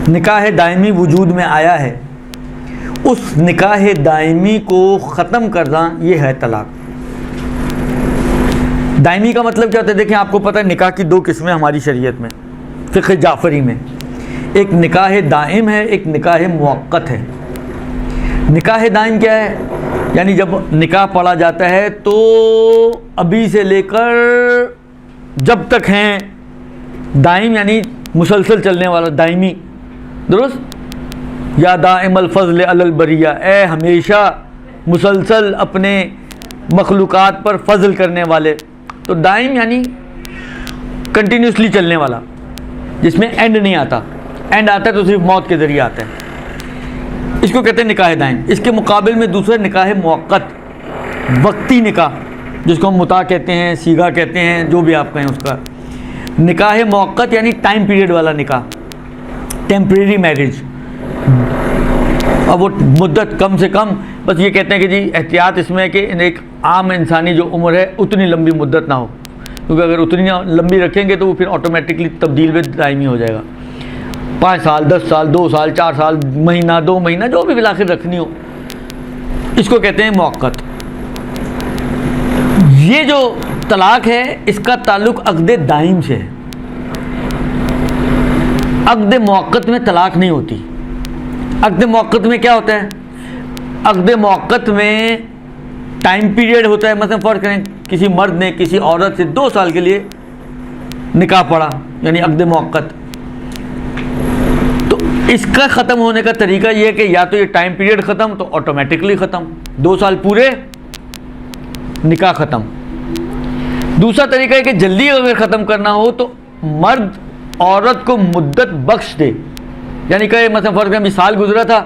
निकाह दायमी वजूद में आया है, उस निकाह दायमी को ख़त्म करना ये है तलाक। दायमी का मतलब क्या होता है? देखें, आपको पता है निकाह की 2 किस्में हमारी शरीयत में, फ़िक़्ह जाफ़री में। एक निकाह दाइम है, एक निकाह मुअक्कत है। निकाह दाइम क्या है? यानी जब निकाह पढ़ा जाता है तो अभी से लेकर जब तक हैं, दाइम यानी मुसलसल चलने वाला, दाइमी, दुरुस्त। या दाइमल फज़ल अलल बरिया, ए हमेशा मुसलसल अपने मखलूक़ात पर फजल करने वाले। तो दाइम यानी कंटिन्यूसली चलने वाला, जिसमें एंड नहीं आता। एंड आता है तो सिर्फ मौत के ज़रिए आता है, इसको कहते हैं निकाह दाइम। इसके मुकाबले में दूसरा निकाह मुअक्कत, वक्ती निकाह, जिसको हम मुता कहते हैं, सीगा कहते हैं, जो भी आप कहें उसका। निकाह मुअक्कत यानी टाइम पीरियड वाला निकाह, टेम्परेरी मैरिज। अब वो मुद्दत कम से कम, बस ये कहते हैं कि जी एहतियात इसमें है कि एक आम इंसानी जो उम्र है उतनी लंबी मुद्दत ना हो, क्योंकि अगर उतनी लंबी रखेंगे तो वो फिर ऑटोमेटिकली तब्दील में दायमी हो जाएगा। 5 साल, 10 साल, 2 साल, 4 साल, महीना, 2 महीना, जो भी बिलाखिर रखनी हो, इसको कहते हैं मुअक्कत। ये जो तलाक है इसका ताल्लुक अक़्द दाइम से है। अक़्द मुअक्कत में तलाक नहीं होती। अक़्द मुअक्कत में क्या होता है? अक़्द मुअक्कत में टाइम पीरियड होता है। मतलब फ़र्ज़ करें किसी मर्द ने किसी औरत से 2 साल के लिए निकाह पढ़ा, यानी अक़्द मुअक्कत। तो इसका ख़त्म होने का तरीका ये है कि या तो ये टाइम पीरियड ख़त्म तो ऑटोमेटिकली ख़त्म, 2 साल पूरे, निकाह ख़त्म। दूसरा तरीका है कि जल्दी अगर ख़त्म करना हो तो मर्द औरत को मुद्दत बख्श दे, यानी कहे मतलब फ़र्ज़ करें साल गुजरा था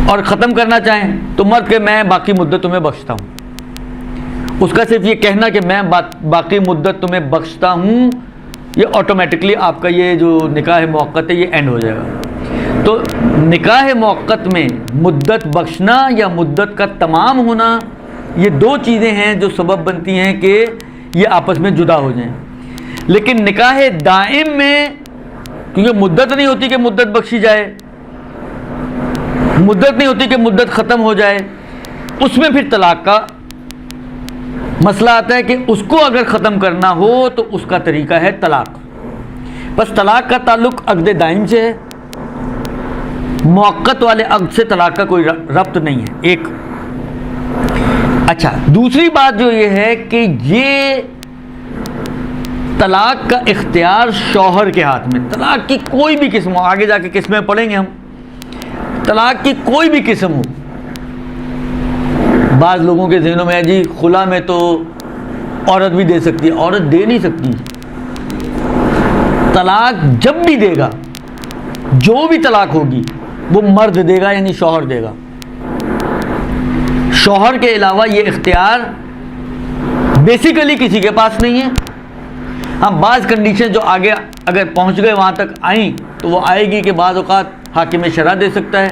और ख़त्म करना चाहें तो मर्द के मैं बाकी मुद्दत तुम्हें बख्शता हूँ। उसका सिर्फ ये कहना कि मैं बाकी मुद्दत तुम्हें बख्शता हूँ, ये ऑटोमेटिकली आपका ये जो निकाह मुअक्कत है ये एंड हो जाएगा। तो निकाह मुअक्कत में मुद्दत बख्शना या मुद्दत का तमाम होना, ये 2 चीज़ें हैं जो सबब बनती हैं कि ये आपस में जुदा हो जाएं। लेकिन निकाह दाइम में क्योंकि मुद्दत नहीं होती कि मुद्दत बख्शी जाए, मुद्दत नहीं होती कि मुद्दत ख़त्म हो जाए, उसमें फिर तलाक का मसला आता है कि उसको अगर ख़त्म करना हो तो उसका तरीका है तलाक। बस तलाक का ताल्लुक़ अक़्द दाइम से है, मुअक्कत वाले अक़्द से तलाक का कोई रब्त नहीं है। एक अच्छा, दूसरी बात जो ये है कि ये तलाक का इख्तियार शौहर के हाथ में। तलाक की कोई भी किस्म हो, आगे जाके किस्में पढ़ेंगे हम, तलाक की कोई भी किस्म हो। बाज़ लोगों के ज़हनों में है जी खुला में तो औरत भी दे सकती है, औरत दे नहीं सकती। तलाक जब भी देगा, जो भी तलाक होगी वो मर्द देगा, यानी शौहर देगा। शौहर के अलावा ये इख्तियार बेसिकली किसी के पास नहीं है। हाँ, बाज़ कंडीशन जो आगे अगर पहुंच गए वहाँ तक आई तो वो आएगी कि बाज़ औक़ात हाकिम शरा दे सकता है,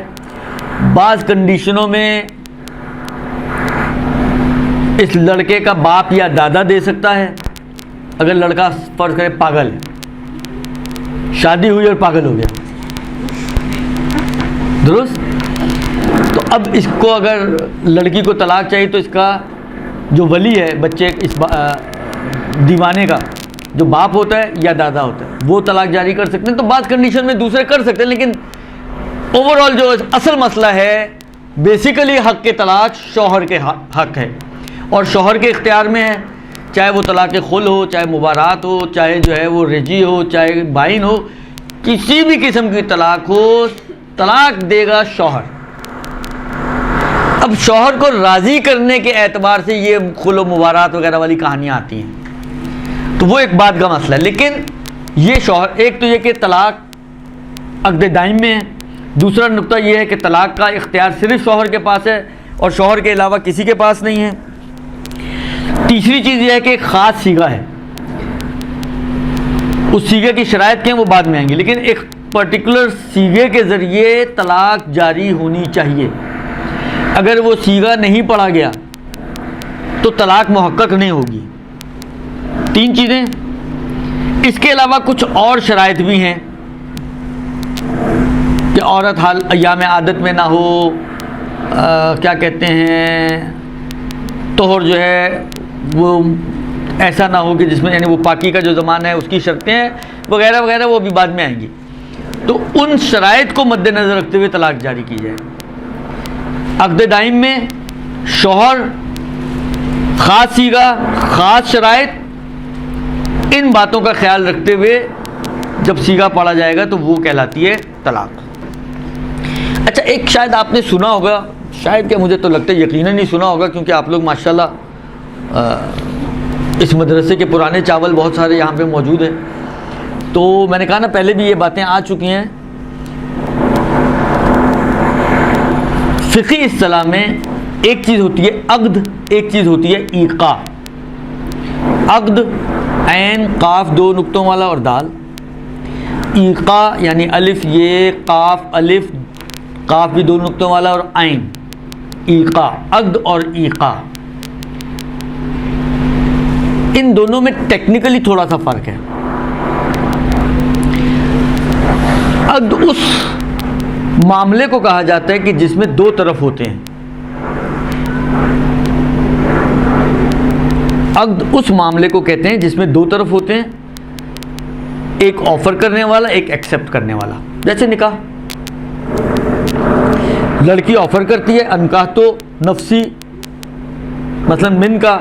बाज़ कंडीशनों में इस लड़के का बाप या दादा दे सकता है। अगर लड़का फ़र्ज़ करे पागल है, शादी हुई और पागल हो गया, दुरुस्त, तो अब इसको अगर लड़की को तलाक चाहिए तो इसका जो वली है बच्चे इस दीवाने का जो बाप होता है या दादा होता है वो तलाक जारी कर सकते हैं। तो बात कंडीशन में दूसरे कर सकते हैं, लेकिन ओवरऑल जो असल मसला है बेसिकली हक़ के तलाक शौहर के हक़ है और शौहर के इख्तियार में है। चाहे वो तलाक खुल हो, चाहे मुबारात हो, चाहे जो है वो रजी हो, चाहे बाइन हो, किसी भी किस्म की तलाक हो, तलाक देगा शौहर। अब शौहर को राज़ी करने के एतबार से ये खुलो मुबारात वगैरह वाली कहानियाँ आती हैं, तो वो एक बात का मसला है। लेकिन ये शौहर, एक तो ये कि तलाक अक़्द दाइम में है, दूसरा नुक्ता ये है कि तलाक का इख्तियार सिर्फ शौहर के पास है और शौहर के अलावा किसी के पास नहीं है। तीसरी चीज़ यह है कि एक ख़ास सीगा है, उस सीगे की शराइत क्या है वो बाद में आएंगी, लेकिन एक पर्टिकुलर सीगे के ज़रिए तलाक जारी होनी चाहिए। अगर वो सीगा नहीं पढ़ा गया तो तलाक मुहक्कक नहीं होगी। 3 चीज़ें। इसके अलावा कुछ और शराइत भी हैं कि औरत हाल अय्याम आदत में ना हो, क्या कहते हैं, तोहर जो है वो ऐसा ना हो कि जिसमें यानी वो पाकी का जो ज़माना है उसकी शर्तें हैं वगैरह वगैरह, वो भी बाद में आएंगी। तो उन शराइत को मद्देनज़र रखते हुए तलाक जारी की जाए। अक़्द दाइम में शौहर, ख़ास सीगा, ख़ास शराइत, इन बातों का ख्याल रखते हुए जब सीगा पढ़ा जाएगा तो वो कहलाती है तलाक। अच्छा, एक शायद आपने सुना होगा, शायद क्या मुझे तो लगता है यकीनन ही सुना होगा, क्योंकि आप लोग माशाल्लाह इस मदरसे के पुराने चावल बहुत सारे यहाँ पे मौजूद हैं। तो मैंने कहा ना पहले भी ये बातें आ चुकी हैं। फ़िक़ी इस्तिलाह में एक चीज़ होती है अक़्द, एक चीज़ होती है ईक़ा। अक़्द ऐन काफ दो नुक्तों वाला और दाल, ईक़ा यानी अलिफ ये काफ अलिफ काफ भी दो नुक्तों वाला और आइन, ईक़ा। अक़्द और ईक़ा, इन दोनों में टेक्निकली थोड़ा सा फ़र्क है। अक़्द उस मामले को कहा जाता है कि जिसमें दो तरफ होते हैं। अक़्द उस मामले को कहते हैं जिसमें दो तरफ होते हैं, एक ऑफर करने वाला, एक एक्सेप्ट करने वाला। जैसे निकाह, लड़की ऑफर करती है अनकाह तो नफसी, मतलब मिन का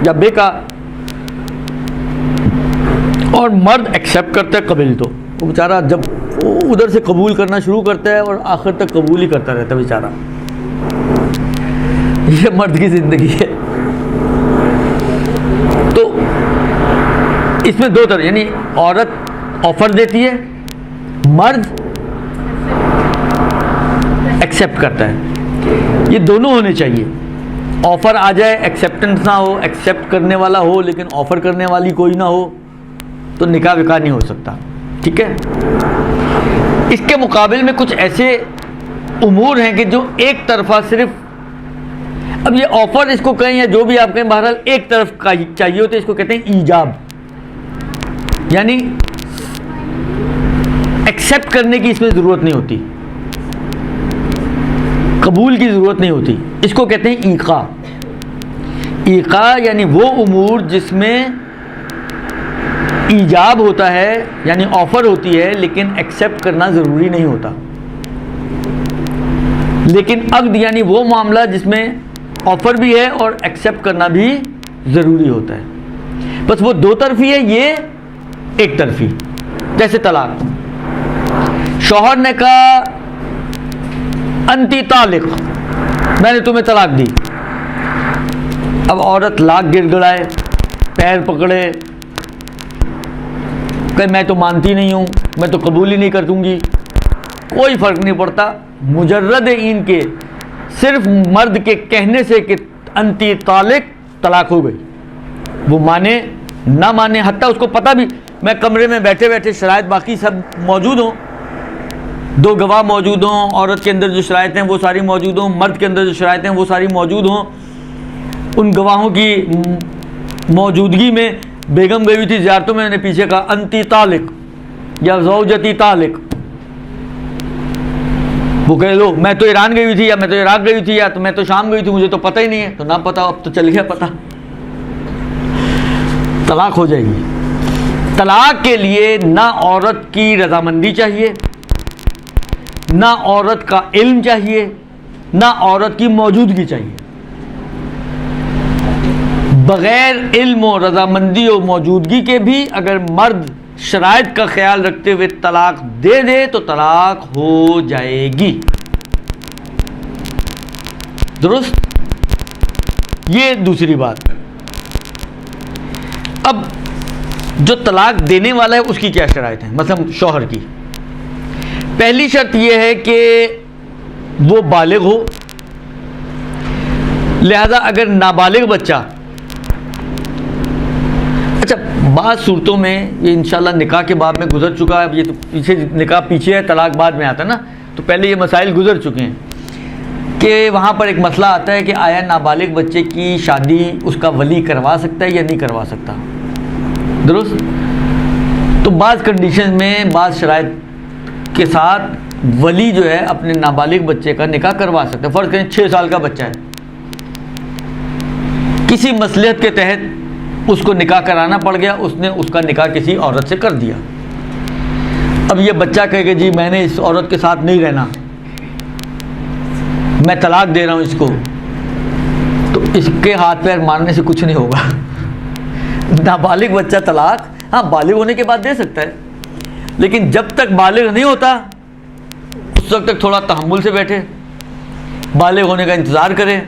या बे का, और मर्द एक्सेप्ट करता है कबील। तो वो बेचारा जब उधर से कबूल करना शुरू करता है और आखिर तक कबूल ही करता रहता है बेचारा। ये मर्द की ज़िंदगी है। तो इसमें दो तरह, यानी औरत ऑफर देती है, मर्द एक्सेप्ट करता है। ये दोनों होने चाहिए। ऑफर आ जाए, एक्सेप्टेंस ना हो, एक्सेप्ट करने वाला हो लेकिन ऑफर करने वाली कोई ना हो, तो निकाह विकाह नहीं हो सकता। ठीक है। इसके मुकाबिल में कुछ ऐसे उमूर हैं कि जो एक तरफा सिर्फ, अब ये ऑफर इसको कहें या जो भी आप कहें, बहरहाल एक तरफ का चाहिए होता है, इसको कहते हैं ईजाब, यानी एक्सेप्ट करने की इसमें ज़रूरत नहीं होती, कबूल की ज़रूरत नहीं होती। इसको कहते हैं ईक़ा। ईक़ा यानी वो उमूर जिसमें ईजाब होता है, यानी ऑफ़र होती है लेकिन एक्सेप्ट करना ज़रूरी नहीं होता। लेकिन अक़्द यानी वो मामला जिसमें ऑफ़र भी है और एक्सेप्ट करना भी ज़रूरी होता है। बस वो दो तरफी है, ये एक तरफी। जैसे तलाक, शौहर ने कहा अंती तालिक, मैंने तुम्हें तलाक दी। अब औरत लाख गिड़गिड़ाए, पैर पकड़े, कहे मैं तो मानती नहीं हूँ, मैं तो कबूल ही नहीं कर दूँगी। कोई फ़र्क नहीं पड़ता, मुजर्रद इनके सिर्फ मर्द के कहने से कि अंती तालिक, तलाक हो गई। वो माने ना माने, हत्ता उसको पता भी, मैं कमरे में बैठे बैठे शराइत बाकी सब मौजूद हों, दो गवाह मौजूद हों, औरत के अंदर जो शराइत हैं वो सारी मौजूद हों, मर्द के अंदर जो शराइत हैं वो सारी मौजूद हों, उन गवाहों की मौजूदगी में बेगम गई हुई थी ज़ियारतों में, मैंने पीछे कहा अंती तालिक या ज़ौजती तालिक। वो कह लो मैं तो ईरान गई हुई थी, या मैं तो इराक गई हुई थी, या तो मैं तो शाम गई थी, मुझे तो पता ही नहीं है। तो ना पता, अब तो चल गया पता, तलाक हो जाएगी। तलाक के लिए ना औरत की रजामंदी चाहिए, ना औरत का इल्म चाहिए, ना औरत की मौजूदगी चाहिए। बग़ैर इल्म और रजामंदी और मौजूदगी के भी अगर मर्द शराइत का ख्याल रखते हुए तलाक दे दे तो तलाक हो जाएगी। दुरुस्त। ये दूसरी बात। अब जो तलाक देने वाला है उसकी क्या शराइत है, मतलब शौहर की। पहली शर्त यह है कि वो बालिग हो, लिहाजा अगर नाबालिग बच्चा, अच्छा बात सूरतों में ये इंशाल्लाह निकाह के बाब में गुजर चुका है, अब ये तो पीछे निकाह पीछे है, तलाक बाद में आता है ना, तो पहले ये मसाइल गुजर चुके हैं कि वहाँ पर एक मसला आता है कि आया नाबालिग बच्चे की शादी उसका वली करवा सकता है या नहीं करवा सकता। दुरुस्त। तो बाज़ कंडीशन में, बाज़ शराइत के साथ वली जो है अपने नाबालिग बच्चे का निकाह करवा सकता है। फ़र्ज़ करें 6 साल का बच्चा है, किसी मसलहत के तहत उसको निकाह कराना पड़ गया, उसने उसका निकाह किसी औरत से कर दिया। अब ये बच्चा कहेगा जी मैंने इस औरत के साथ नहीं रहना, मैं तलाक दे रहा हूँ इसको, तो इसके हाथ पैर मारने से कुछ नहीं होगा। नाबालिग बच्चा तलाक, हाँ बालिग होने के बाद दे सकता है, लेकिन जब तक बालिग नहीं होता उस वक्त तक थोड़ा तहम्मुल से बैठे, बालिग होने का इंतज़ार करें,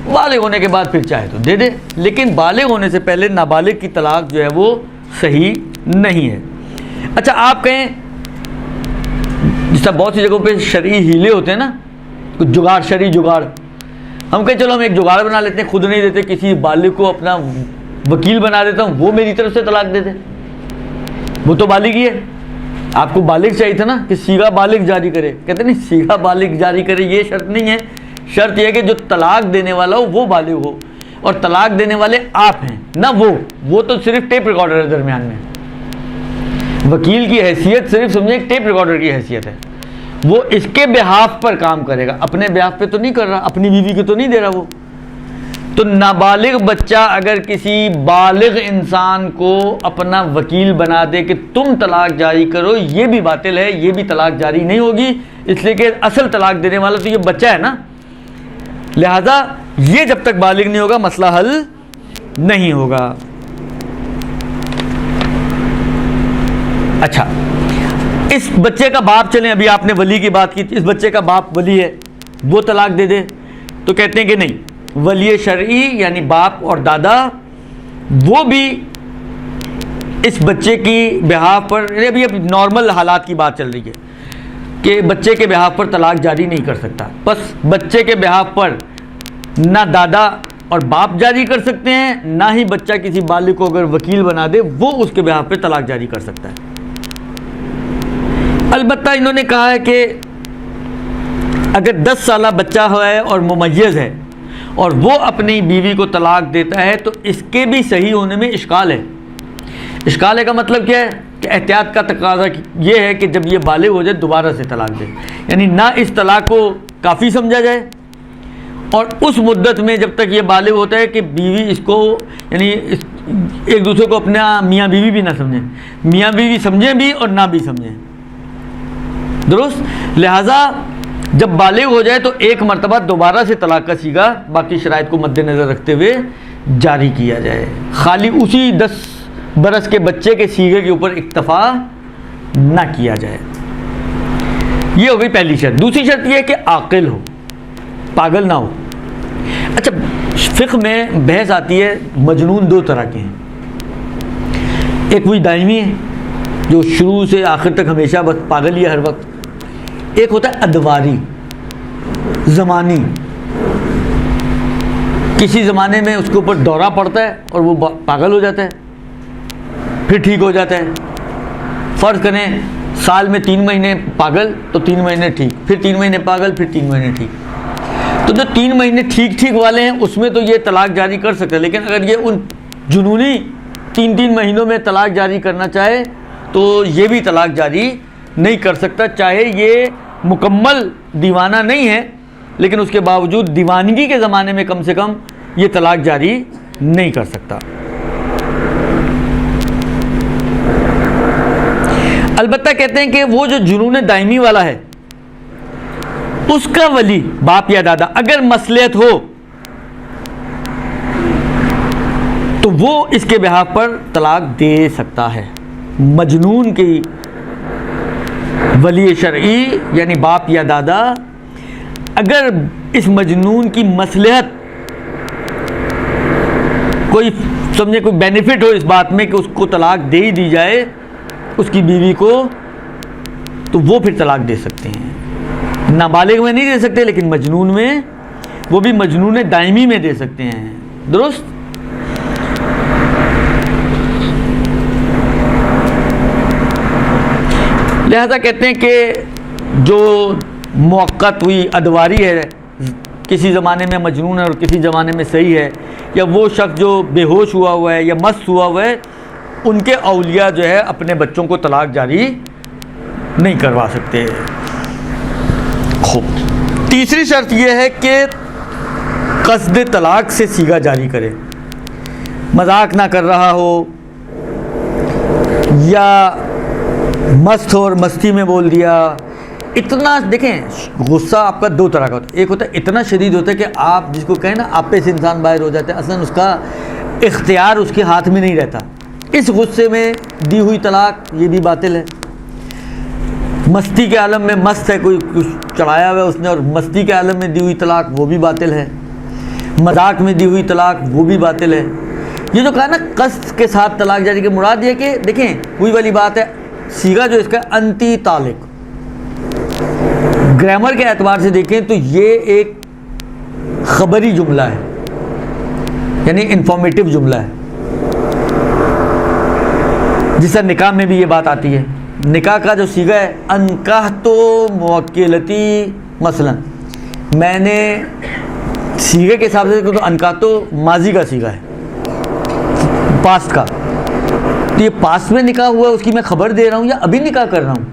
बालिग होने के बाद फिर चाहे तो दे दे, लेकिन बालिग होने से पहले नाबालिग की तलाक जो है वो सही नहीं है। अच्छा, आप कहें जिस तरह बहुत सी जगहों पे शरई हीले होते हैं ना, कुछ जुगाड़, शरई जुगाड़, हम कहें चलो हम एक जुगाड़ बना लेते हैं, खुद नहीं देते, किसी बालिग को अपना वकील बना देता हूँ, वो मेरी तरफ से तलाक दे दे, वो तो बालिग ही है। आपको बालिग चाहिए था ना कि सीगा बालिग जारी करे, कहते नहीं सीगा बालिग जारी करे ये शर्त नहीं है, शर्त यह है कि जो तलाक देने वाला हो वो बालिग हो, और तलाक देने वाले आप हैं ना, वो तो सिर्फ टेप रिकॉर्डर है दरमियान में। वकील की हैसियत सिर्फ समझे टेप रिकॉर्डर की हैसियत है, वो इसके बिहाफ पर काम करेगा, अपने बिहाफ पे तो नहीं कर रहा, अपनी बीवी को तो नहीं दे रहा वो। तो नाबालिग बच्चा अगर किसी बालिग इंसान को अपना वकील बना दे कि तुम तलाक जारी करो, ये भी बातिल है, ये भी तलाक जारी नहीं होगी, इसलिए कि असल तलाक देने वाला तो ये बच्चा है ना, लिहाजा ये जब तक बालिग नहीं होगा मसला हल नहीं होगा। अच्छा, इस बच्चे का बाप, चलें अभी आपने वली की बात की, इस बच्चे का बाप वली है, वो तलाक दे दे, तो कहते हैं कि नहीं, वली शरई यानी बाप और दादा वो भी इस बच्चे की बिहाफ पर, अभी नॉर्मल हालात की बात चल रही है कि बच्चे के बिहाफ पर तलाक जारी नहीं कर सकता, बस बच्चे के बिहाफ पर ना दादा और बाप जारी कर सकते हैं, ना ही बच्चा किसी बालिग को अगर वकील बना दे वो उसके बिहाफ पर तलाक जारी कर सकता है। अलबत्ता इन्होंने कहा है कि अगर 10 साल बच्चा है और मुमय्यज़ है और वो अपनी बीवी को तलाक देता है तो इसके भी सही होने में इश्काल है। इश्काल है का मतलब क्या है कि एहतियात का तकाजा ये है कि जब ये बालिग हो जाए दोबारा से तलाक दे, यानी ना इस तलाक को काफ़ी समझा जाए और उस मुद्दत में जब तक ये बालिग होता है कि बीवी इसको यानी एक दूसरे को अपना मियाँ बीवी भी ना समझें, मियाँ बीवी समझें भी और ना भी समझें, दुरुस्त। लिहाजा जब बालिग हो जाए तो एक मरतबा दोबारा से तलाक का सीगा बाकी शराइत को मद्देनज़र रखते हुए जारी किया जाए, खाली उसी 10 बरस के बच्चे के सीगे के ऊपर इक्तफा ना किया जाए। ये हो गई पहली शर्त। दूसरी शर्त यह है कि आकिल हो, पागल ना हो। अच्छा, फ़िक़्ह में बहस आती है, मजनून 2 तरह के हैं, एक वही दायमी है जो शुरू से आखिर तक हमेशा बस पागल ही है हर वक्त, एक होता है अदवारी, ज़मानी, किसी ज़माने में उसके ऊपर दौरा पड़ता है और वो पागल हो जाता है, फिर ठीक हो जाता है। फ़र्ज़ करें साल में 3 महीने पागल तो 3 महीने ठीक, फिर 3 महीने पागल, फिर 3 महीने ठीक। तो जो 3 महीने ठीक ठीक वाले हैं उसमें तो ये तलाक जारी कर सकते हैं, लेकिन अगर ये उन जुनूनी 3-3 महीनों में तलाक जारी करना चाहे तो ये भी तलाक जारी नहीं कर सकता, चाहे ये मुकम्मल दीवाना नहीं है लेकिन उसके बावजूद दीवानगी के ज़माने में कम से कम ये तलाक जारी नहीं कर सकता। अलबत्ता कहते हैं कि वो जो जुनून दायमी वाला है उसका वली बाप या दादा अगर मसलियत हो तो वो इसके बिहाफ पर तलाक दे सकता है। मजनून की वली शरई यानी बाप या दादा अगर इस मजनून की मसलहत कोई समझे, कोई बेनिफिट हो इस बात में कि उसको तलाक दे ही दी जाए उसकी बीवी को, तो वो फिर तलाक दे सकते हैं। नाबालिग में नहीं दे सकते लेकिन मजनून में, वो भी मजनून दायमी में दे सकते हैं, दुरुस्त। लिहाजा कहते हैं कि जो मुअक्कत हुई अदवारी है, किसी ज़माने में मजनून है और किसी ज़माने में सही है, या वो शख्स जो बेहोश हुआ हुआ है या मस्त हुआ हुआ है, उनके औलिया जो है अपने बच्चों को तलाक जारी नहीं करवा सकते। खूब। तीसरी शर्त यह है कि क़स्द तलाक से सीगा जारी करे, मजाक ना कर रहा हो या मस्त हो और मस्ती में बोल दिया। इतना देखें, गुस्सा आपका 2 तरह का होता है, एक होता है इतना शदीद होता है कि आप जिसको कहें ना आपे से इंसान बाहर हो जाता है, असल उसका इख्तियार उसके हाथ में नहीं रहता, इस गुस्से में दी हुई तलाक ये भी बातिल है। मस्ती के आलम में मस्त है, कोई कुछ चढ़ाया हुआ है उसने और मस्ती के आलम में दी हुई तलाक वो भी बातिल है, मजाक में दी हुई तलाक वो भी बातिल है। ये जो कहा ना कस्द के साथ तलाक जारी के मुराद ये कि देखें वही वाली बात है, सीगा जो इसका अंती तालिक, ग्रामर के एतबार से देखें तो ये एक खबरी जुमला है, यानी इंफॉर्मेटिव जुमला है, जिससे निकाह में भी ये बात आती है। निकाह का जो सीगा है अनकाह तो मुवक्किलती मसलन, मैंने सीगे के हिसाब से तो अनकाह तो माजी का सीगा है, पास्ट का, तो ये पास्ट में निकाह हुआ उसकी मैं खबर दे रहा हूँ या अभी निकाह कर रहा हूँ?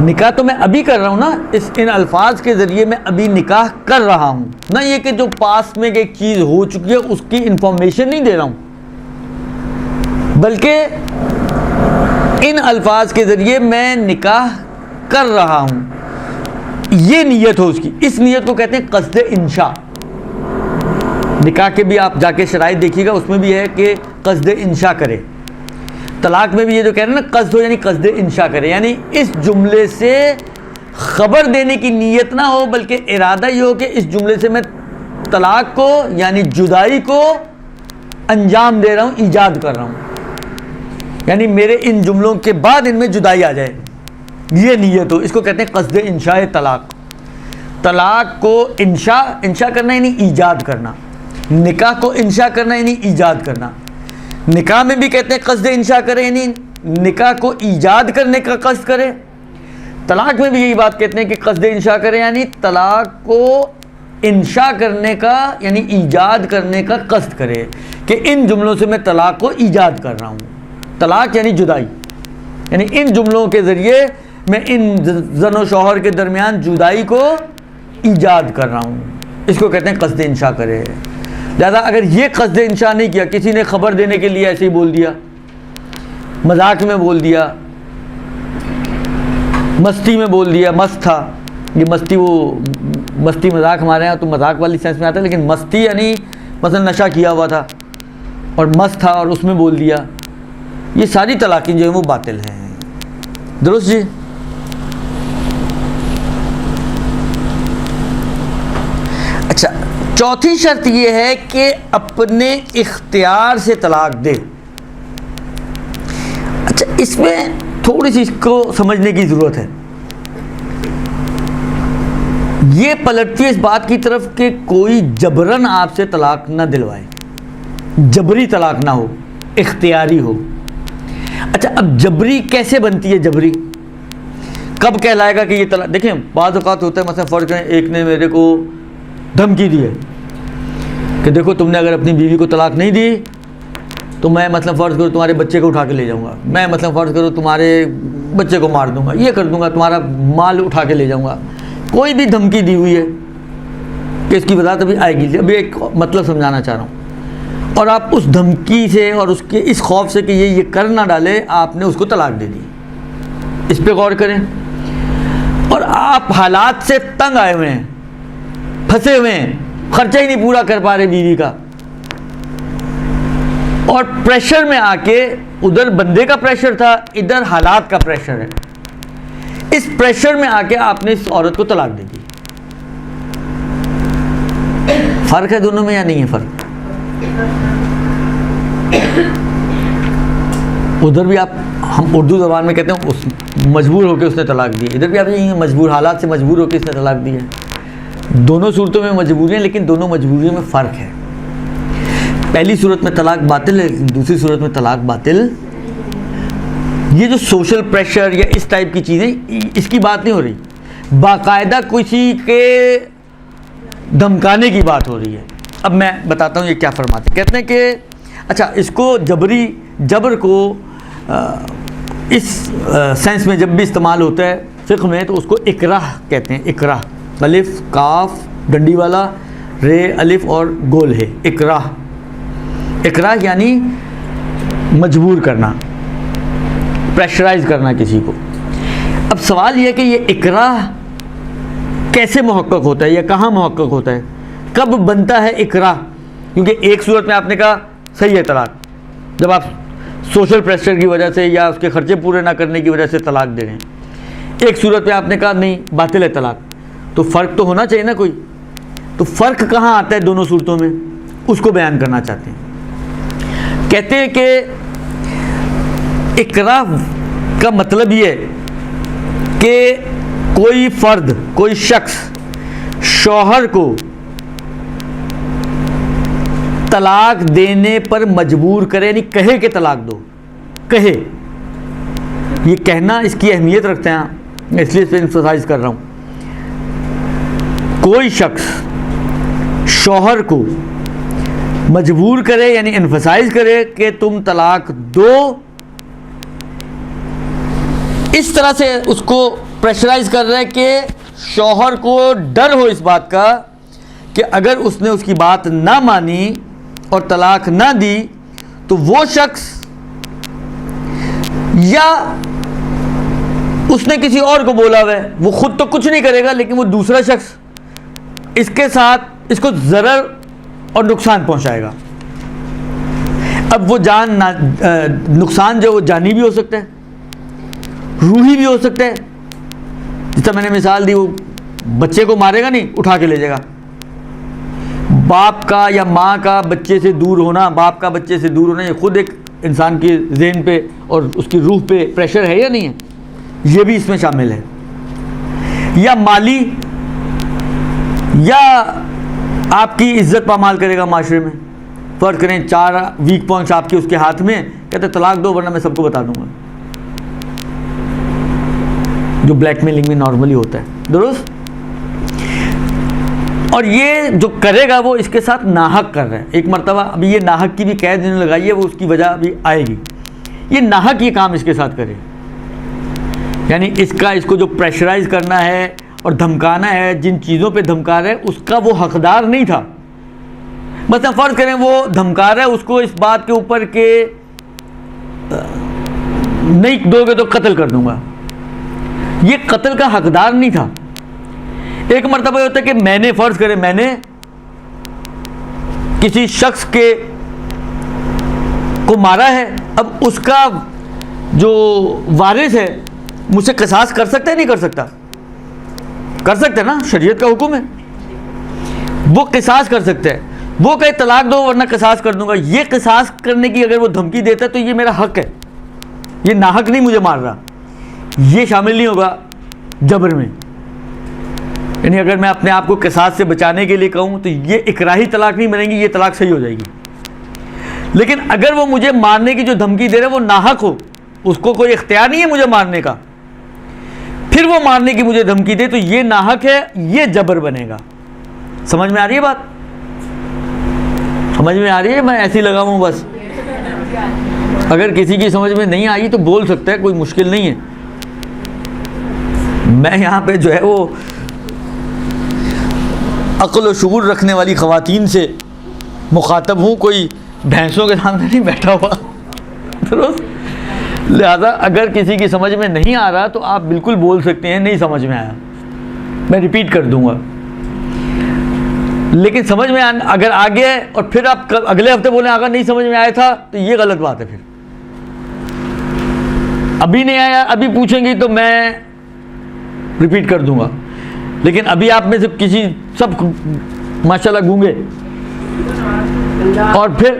निकाह तो मैं अभी कर रहा हूँ ना, इन अल्फाज के ज़रिए मैं अभी निकाह कर रहा हूँ, ना ये कि जो पास्ट में एक चीज़ हो चुकी है उसकी इंफॉर्मेशन नहीं दे रहा हूँ, बल्कि इन अल्फाज के ज़रिए मैं निकाह कर रहा हूँ, ये नीयत हो उसकी। इस नीयत को कहते हैं क़स्द इंशा। निकाह के भी आप जाके शराइत देखिएगा, उसमें भी है कि क़स्द इंशा करे। तलाक में भी ये जो कह रहे हैं ना क़स्द हो, यानी क़स्द इंशा करे, यानी इस जुमले से ख़बर देने की नीयत ना हो, बल्कि इरादा ये हो कि इस जुमले से मैं तलाक को यानी जुदाई को अंजाम दे रहा हूँ, ईजाद कर रहा हूँ, यानी मेरे इन जुमलों के बाद इनमें जुदाई आ जाए, ये नीयत हो। इसको कहते हैं क़स्द इंशा तलाक। तलाक को इंशा करना यानी ईजाद करना, निकाह को इंशा करना यानी ईजाद करना। निकाह में भी कहते हैं क़स्द इंशा करे, यानी निकाह को ईजाद करने का कस्द करे। तलाक में भी यही बात कहते हैं कि क़स्द इंशा करे, यानी तलाक को इंशा करने का यानी ईजाद करने का कस्द करे कि इन जुमलों से मैं तलाक को ईजाद कर रहा हूँ। तलाक यानी जुदाई, यानी इन जुमलों के ज़रिए मैं इन ज़न व शौहर के दरमियान जुदाई को ईजाद कर रहा हूँ, इसको कहते हैं क़स्द इंशा करे। लिहाजा अगर ये क़स्द इंशा नहीं किया, किसी ने खबर देने के लिए ऐसे ही बोल दिया, मजाक में बोल दिया, मस्ती में बोल दिया, मस्त था, ये मस्ती वो मस्ती मजाक हमारे यहाँ तो मजाक वाली सेंस में आता है, लेकिन मस्ती यानी मसलन नशा किया हुआ था और मस्त था और उसमें बोल दिया, ये सारी तलाक़ें जो है वो बातिल हैं। दुरुस्त जी। अच्छा, चौथी शर्त ये है कि अपने इख्तियार से तलाक दे। अच्छा, इसमें थोड़ी सी इसको समझने की ज़रूरत है। ये पलटती है इस बात की तरफ कि कोई जबरन आपसे तलाक ना दिलवाए, जबरी तलाक ना हो, इख्तियारी हो। अच्छा, अब जबरी कैसे बनती है? जबरी कब कहलाएगा कि ये तलाक? देखें, बाज़ औक़ात होता है, मतलब फ़र्ज़ करें एक ने मेरे को धमकी दी है कि देखो तुमने अगर अपनी बीवी को तलाक नहीं दी तो मैं मतलब फ़र्ज़ करो तुम्हारे बच्चे को उठा के ले जाऊँगा, मैं मतलब फ़र्ज़ करो तुम्हारे बच्चे को मार दूँगा, ये कर दूँगा, तुम्हारा माल उठा के ले जाऊँगा। कोई भी धमकी दी हुई है कि इसकी वजह अभी आएगी। अभी एक मतलब समझाना चाह रहा हूँ, और आप उस धमकी से और उसके इस खौफ से कि ये कर ना डाले, आपने उसको तलाक दे दी। इस पे गौर करें। और आप हालात से तंग आए हुए हैं, फंसे हुए हैं, खर्चा ही नहीं पूरा कर पा रहे बीवी का, और प्रेशर में आके, उधर बंदे का प्रेशर था, इधर हालात का प्रेशर है, इस प्रेशर में आके आपने इस औरत को तलाक दे दी। फर्क है दोनों में या नहीं है फर्क? उधर भी आप, हम उर्दू ज़बान में कहते हैं उस मजबूर होकर उसने तलाक दी, इधर भी आप यही मजबूर, हालात से मजबूर होकर इसने तलाक दी है। दोनों सूरतों में मजबूरियाँ, लेकिन दोनों मजबूरियों में फ़र्क है। पहली सूरत में तलाक बातिल है, दूसरी सूरत में तलाक बातिल। ये जो सोशल प्रेशर या इस टाइप की चीज़ें, इसकी बात नहीं हो रही, बाकायदा किसी के धमकाने की बात हो रही है। अब मैं बताता हूँ ये क्या फरमाते। कहते हैं कि अच्छा, इसको जबर को इस सेंस में जब भी इस्तेमाल होता है फ़िक़्ह में, तो उसको इकराह कहते हैं। इकराह, अलिफ काफ डंडी वाला, रे अलिफ और गोल है, इकराह। इकराह यानी मजबूर करना, प्रेशराइज करना किसी को। अब सवाल यह है कि ये इकराह कैसे मुहक्कक होता है या कहाँ मुहक्कक होता है, कब बनता है इकराह? क्योंकि एक सूरत में आपने कहा सही है तलाक, जब आप सोशल प्रेशर की वजह से या उसके खर्चे पूरे ना करने की वजह से तलाक दे रहे हैं। एक सूरत पे आपने कहा नहीं बातिल है तलाक, तो फ़र्क तो होना चाहिए ना कोई, तो फ़र्क कहाँ आता है दोनों सूरतों में, उसको बयान करना चाहते हैं। कहते हैं कि इकराह का मतलब ये है कि कोई फ़र्द, कोई शख्स शौहर को तलाक देने पर मजबूर करे, यानी कहे कि तलाक दो, कहे। ये कहना इसकी अहमियत रखते हैं, इसलिए इस पर एम्फसाइज कर रहा हूँ। कोई शख्स शौहर को मजबूर करे यानी एम्फसाइज करे कि तुम तलाक दो, इस तरह से उसको प्रेशराइज कर रहे हैं कि शौहर को डर हो इस बात का कि अगर उसने उसकी बात ना मानी और तलाक ना दी तो वो शख्स या उसने किसी और को बोला हुआ है, वो खुद तो कुछ नहीं करेगा लेकिन वो दूसरा शख्स इसके साथ इसको ज़रर और नुकसान पहुंचाएगा। अब वो नुकसान जो वो जानी भी हो सकता है, रूही भी हो सकता है। जितना मैंने मिसाल दी, वो बच्चे को मारेगा नहीं, उठा के ले जाएगा। बाप का या माँ का बच्चे से दूर होना, बाप का बच्चे से दूर होना, ये खुद एक इंसान के ज़हन पे और उसकी रूह पे प्रेशर है या नहीं है, ये भी इसमें शामिल है। या माली, या आपकी इज्जत पामाल करेगा माशरे में। फ़र्ज करें 4 वीक पॉइंट्स आपके उसके हाथ में, कहते तलाक दो वरना मैं सबको बता दूंगा, जो ब्लैकमेलिंग में नॉर्मली होता है, दुरुस्त। और ये जो करेगा वो इसके साथ नाहक कर रहा है। एक मरतबा अभी ये नाहक की भी कैद इन्होंने लगाई है, वो उसकी वजह अभी आएगी। ये नाहक ये काम इसके साथ करे, यानी इसको जो प्रेशराइज करना है और धमकाना है, जिन चीज़ों पे धमका रहा है उसका वो हकदार नहीं था। मतलब फ़र्ज़ करें वो धमका रहा है उसको इस बात के ऊपर के नहीं दोगे तो कत्ल कर दूंगा, ये कत्ल का हकदार नहीं था। एक मरतबा होता है कि मैंने फ़र्ज़ करें मैंने किसी शख्स को मारा है, अब उसका जो वारिस है मुझसे क़िसास कर सकता है नहीं कर सकता? कर सकते हैं ना, शरीयत का हुक्म है, वो क़िसास कर सकते हैं। वो कहे तलाक दो वरना क़िसास कर दूंगा, ये क़िसास करने की अगर वो धमकी देता है तो ये मेरा हक है, ये नाहक नहीं मुझे मार रहा, ये शामिल नहीं होगा जबर में। यानी अगर मैं अपने आप को क़िसास से बचाने के लिए कहूँ तो ये इकराही तलाक नहीं बनेगी, ये तलाक सही हो जाएगी। लेकिन अगर वो मुझे मारने की जो धमकी दे रहे वो नाहक हो, उसको कोई इख्तियार नहीं है मुझे मारने का, फिर वो मारने की मुझे धमकी दे तो ये नाहक है, ये जबर बनेगा। समझ में आ रही है बात? समझ में आ रही है? मैं ऐसे ही लगा हूँ बस, अगर किसी की समझ में नहीं आई तो बोल सकता है, कोई मुश्किल नहीं है। मैं यहाँ पे जो है वो अक्ल और शुऊर रखने वाली ख़वातीन से मुखातब हूँ, कोई भैंसों के सामने नहीं बैठा हुआ, दुरुस्त। लिहाजा अगर किसी की समझ में नहीं आ रहा तो आप बिल्कुल बोल सकते हैं नहीं समझ में आया, मैं रिपीट कर दूंगा। लेकिन समझ में अगर आ गया है और फिर आप अगले हफ्ते बोलें अगर नहीं समझ में आया था तो ये गलत बात है। फिर अभी नहीं आया, अभी पूछेंगे तो मैं रिपीट कर दूंगा। लेकिन अभी आप में से किसी सब माशाल्लाह गूंगे और फिर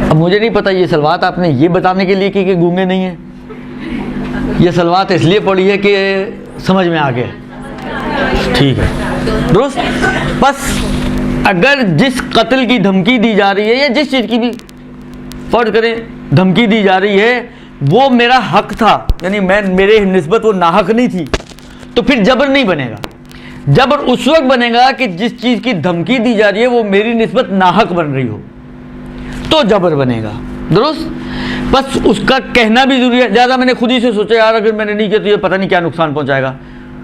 अब मुझे नहीं पता ये सलवात आपने ये बताने के लिए कि गूंगे नहीं है, ये सलवात इसलिए पढ़ी है कि समझ में आ गया, ठीक है, दुरुस्त। बस अगर जिस कत्ल की धमकी दी जा रही है या जिस चीज़ की भी फ़र्ज़ करें धमकी दी जा रही है वो मेरा हक था, यानी मेरे निस्बत वो नाहक नहीं थी, तो फिर जबर नहीं बनेगा। जबर उस वक्त बनेगा कि जिस चीज़ की धमकी दी जा रही है वो मेरी निस्बत नाहक बन रही हो, तो जबर बनेगा, दुरुस्त। बस उसका कहना भी ज़रूरी है। ज़्यादा मैंने खुद ही से सोचा यार अगर मैंने नहीं किया तो ये पता नहीं क्या नुकसान पहुंचाएगा,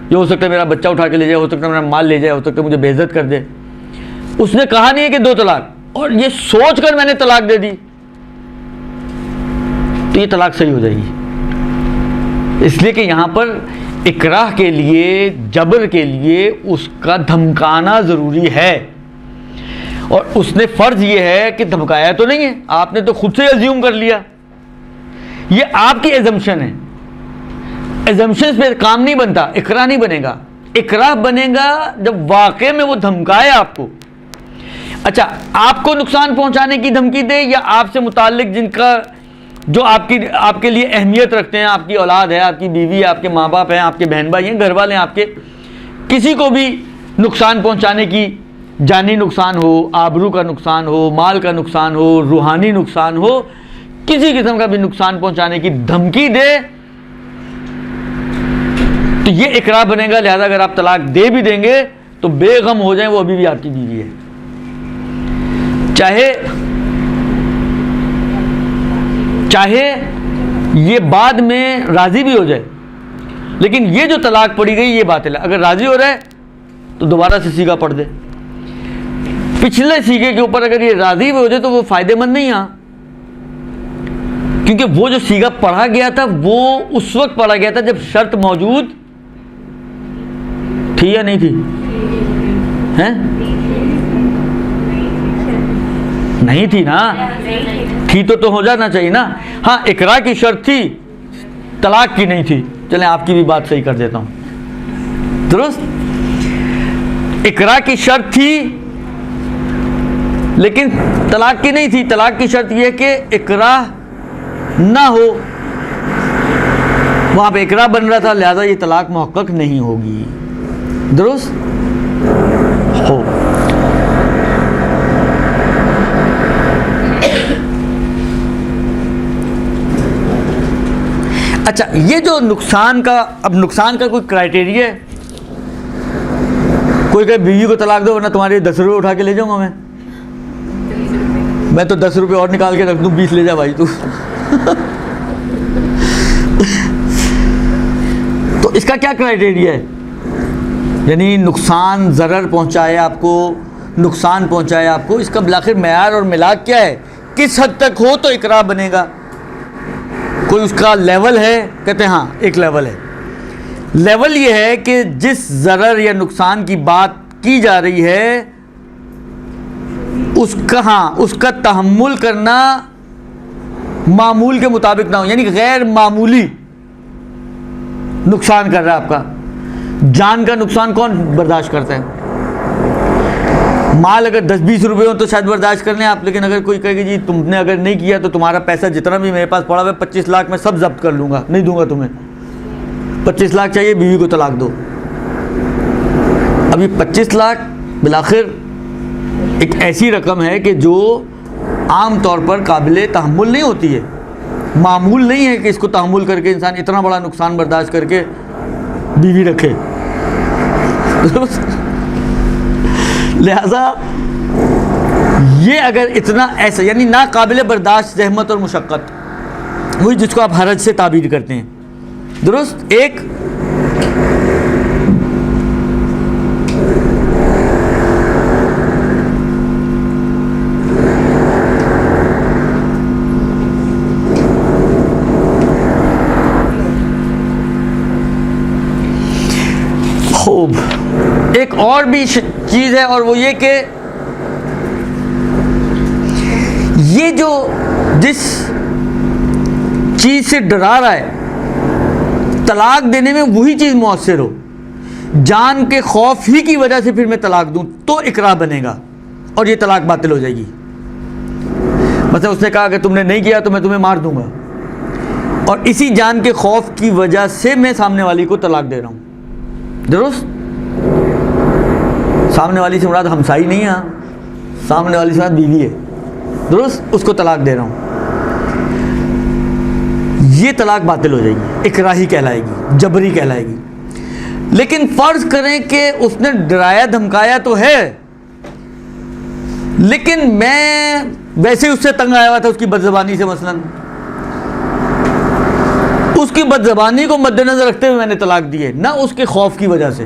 ये हो सकता है मेरा बच्चा उठा के ले जाए, हो सकता है मेरा माल ले जाए, हो सकता है मुझे बेइज्जत कर दे। उसने कहा नहीं है कि 2 तलाक, और ये सोच कर मैंने तलाक दे दी तो ये तलाक सही हो जाएगी। इसलिए कि यहाँ पर इकराह के लिए, जबर के लिए उसका धमकाना ज़रूरी है। और उसने फ़र्ज़ ये है कि धमकाया तो नहीं है, आपने तो खुद से अज्यूम कर लिया। ये आपकी एजम्पशन है, एजम्पशन पे काम नहीं बनता, इकराह नहीं बनेगा। इकराह बनेगा जब वाक़ई में वो धमकाए आपको। अच्छा, आपको नुकसान पहुंचाने की धमकी दे या आपसे मुताल्लिक जिनका, जो आपके लिए अहमियत रखते हैं, आपकी औलाद है, आपकी बीवी है, आपके माँ बाप हैं, आपके बहन भाई हैं, घर वाले हैं आपके, किसी को भी नुकसान पहुंचाने की, जानी नुकसान हो, आबरू का नुकसान हो, माल का नुकसान हो, रूहानी नुकसान हो, किसी किस्म का भी नुकसान पहुंचाने की धमकी दे तो ये इकरार बनेगा। लिहाजा अगर आप तलाक दे भी देंगे तो बेगम हो जाए, वो अभी भी आपकी बीवी है, चाहे ये बाद में राजी भी हो जाए। लेकिन ये जो तलाक पड़ी गई ये बातिल है। अगर राजी हो रहा है तो दोबारा से सीगा पढ़ दे। पिछले सीगे के ऊपर अगर ये राजी भी हो जाए तो वो फायदेमंद नहीं है, क्योंकि वो जो सीगा पढ़ा गया था वो उस वक्त पढ़ा गया था जब शर्त मौजूद थी या नहीं थी? हैं? नहीं थी ना, थी तो हो जाना चाहिए ना। हाँ, इकरार की शर्त थी, तलाक की नहीं थी। चलें आपकी भी बात सही कर देता हूं, दुरुस्त। इकरार की शर्त थी लेकिन तलाक की नहीं थी। तलाक की शर्त यह कि इकरार ना हो, वहां पे इकरार बन रहा था, लिहाजा ये तलाक मुहक्कक नहीं होगी। दुरुस्त हो। अच्छा, ये जो नुकसान का, अब नुकसान का कोई क्राइटेरिया है? कोई कहे बीवी को तलाक दो वरना तुम्हारे 10 रुपये उठा के ले जाऊंगा मैं तो 10 रुपये और निकाल के रख दूं, 20 ले जा भाई तू। तो इसका क्या क्राइटेरिया है? यानी नुकसान, ज़रर पहुंचाए आपको, नुकसान पहुंचाए आपको, इसका बिलाखिर मेयार और मिलाक क्या है? किस हद तक हो तो इकरार बनेगा? कोई उसका लेवल है? कहते हैं हाँ, एक लेवल है। लेवल ये है कि जिस ज़रर या नुकसान की बात की जा रही है उसका, हाँ, उसका तहम्मुल करना मामूल के मुताबिक ना हो, यानी गैर मामूली नुकसान कर रहा है आपका। जान का नुकसान कौन बर्दाश्त करता है? माल अगर 10-20 रुपये हो तो शायद बर्दाश्त कर लें आप, लेकिन अगर कोई कहे कि जी तुमने अगर नहीं किया तो तुम्हारा पैसा जितना भी मेरे पास पड़ा हुआ है 25 लाख में सब जब्त कर लूँगा, नहीं दूंगा तुम्हें, 25 लाख चाहिए, बीवी को तलाक दो। अब ये 25 लाख बिलाखिर एक ऐसी रकम है कि जो आम तौर पर काबिल तहम्मुल नहीं होती है, मामूल नहीं है कि इसको तहम्मुल करके इंसान इतना बड़ा नुकसान बर्दाश्त करके बीवी रखे। लिहाजा ये अगर इतना ऐसा, यानी ना काबिल बर्दाश्त ज़हमत और मुशक्क़त, वही जिसको आप हरज से ताबीर करते हैं, दुरुस्त। एक खूब, एक और भी चीज़ है और वो ये कि ये जो जिस चीज़ से डरा रहा है तलाक देने में वही चीज़ मुअस्सिर हो, जान के खौफ ही की वजह से फिर मैं तलाक दूं तो इकरार बनेगा और ये तलाक बातिल हो जाएगी। मतलब उसने कहा कि तुमने नहीं किया तो मैं तुम्हें मार दूंगा, और इसी जान के खौफ की वजह से मैं सामने वाली को तलाक दे रहा हूं। दुरुस्त। सामने वाली से मुराद हमसाई नहीं है, सामने वाली से मुराद बीवी है, दुरुस्त, उसको तलाक दे रहा हूं, ये तलाक बातिल हो जाएगी, इकराही कहलाएगी, जबरी कहलाएगी। लेकिन फर्ज करें कि उसने डराया धमकाया तो है, लेकिन मैं वैसे उससे तंग आया हुआ था उसकी बदज़बानी से, मसलन उसकी बदज़बानी को मद्देनजर रखते हुए मैंने तलाक दी है, ना उसके खौफ की वजह से,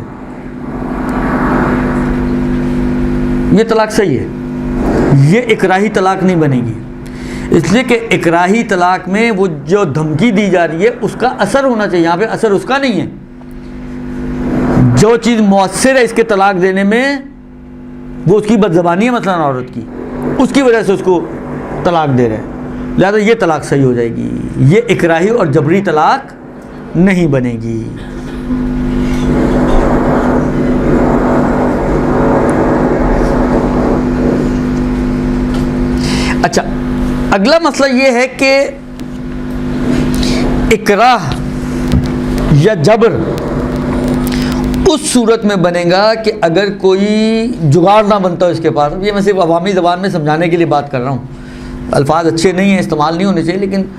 ये तलाक सही है। ये इकराही तलाक नहीं बनेगी, इसलिए कि इकराही तलाक में वो जो धमकी दी जा रही है उसका असर होना चाहिए। यहाँ पे असर उसका नहीं है, जो चीज़ मौसर है इसके तलाक देने में, वो उसकी बदज़बानी है मसलन औरत की, उसकी वजह से उसको तलाक दे रहे हैं, लिहाजा ये तलाक सही हो जाएगी, ये इकराही और जबरी तलाक नहीं बनेगी। अच्छा, अगला मसला ये है कि इकराह या जबर उस सूरत में बनेगा कि अगर कोई जुगाड़ ना बनता हो इसके पास। ये मैं सिर्फ अवामी ज़बान में समझाने के लिए बात कर रहा हूँ, अल्फाज अच्छे नहीं हैं, इस्तेमाल नहीं होने चाहिए, लेकिन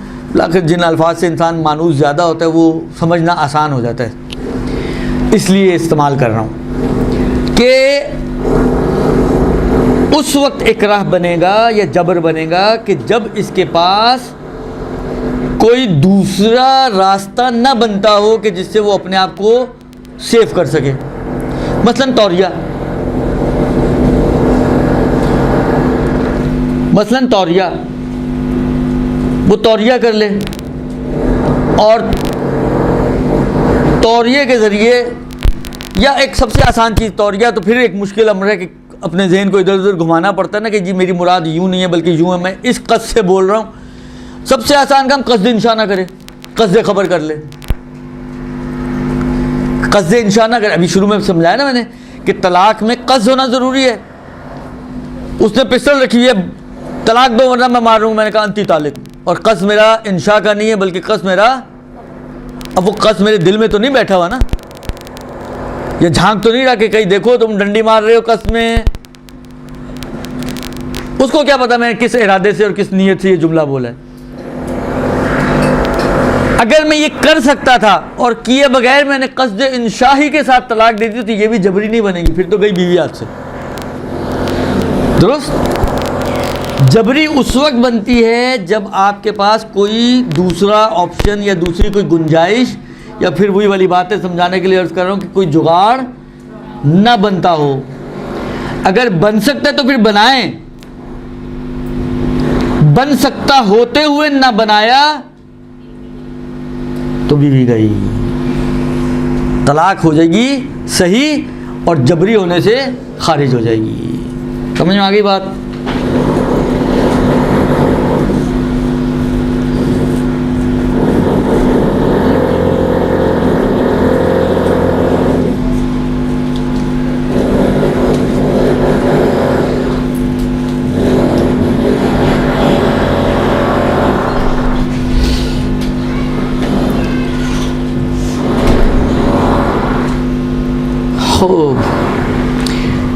आखिर जिन अल्फाज से इंसान मानूस ज़्यादा होता है वो समझना आसान हो जाता है, इसलिए इस्तेमाल कर रहा हूँ कि उस वक्त इकराह बनेगा या जबर बनेगा कि जब इसके पास कोई दूसरा रास्ता न बनता हो कि जिससे वो अपने आप को सेव कर सके। मसलन तौरिया, वो तौरिया कर ले और तौरिए के ज़रिए, या एक सबसे आसान चीज़ तौरिया, तो फिर एक मुश्किल अमर है कि अपने जहन को इधर उधर घुमाना पड़ता है ना कि जी मेरी मुराद यूँ नहीं है बल्कि यूँ है, मैं इस कस्द से बोल रहा हूँ। सबसे आसान काम कस्द इंशा ना करे, कस्द खबर कर ले, कस्द इंशा ना करे। अभी शुरू में समझाया ना मैंने कि तलाक में कस्द होना ज़रूरी है। उसने पिस्टल रखी हुई है, तलाक दो वरना मैं मारूँ, मैंने कहा अंती तालिक, और कस्द मेरा इंशा का नहीं है बल्कि कस्द मेरा, अब वो कस्द मेरे दिल में तो नहीं बैठा हुआ ना, ये झांक तो नहीं रहा कि कहीं देखो तुम डंडी मार रहे हो कस्द में, उसको क्या पता मैं किस इरादे से और किस नीयत से ये जुमला बोला है। अगर मैं ये कर सकता था और किए बगैर मैंने कस्द इंशाही के साथ तलाक दे दी तो ये भी जबरी नहीं बनेगी, फिर तो गई बीवी हाथ से। दुरुस्त? जबरी उस वक्त बनती है जब आपके पास कोई दूसरा ऑप्शन या दूसरी कोई गुंजाइश, या फिर वही वाली बातें समझाने के लिए अर्ज कर रहा हूँ कि कोई जुगाड़ ना बनता हो। अगर बन सकता है तो फिर बनाएं, बन सकता होते हुए ना बनाया तो बीवी गई, तलाक हो जाएगी सही और जबरी होने से खारिज हो जाएगी। समझ में आ गई बात?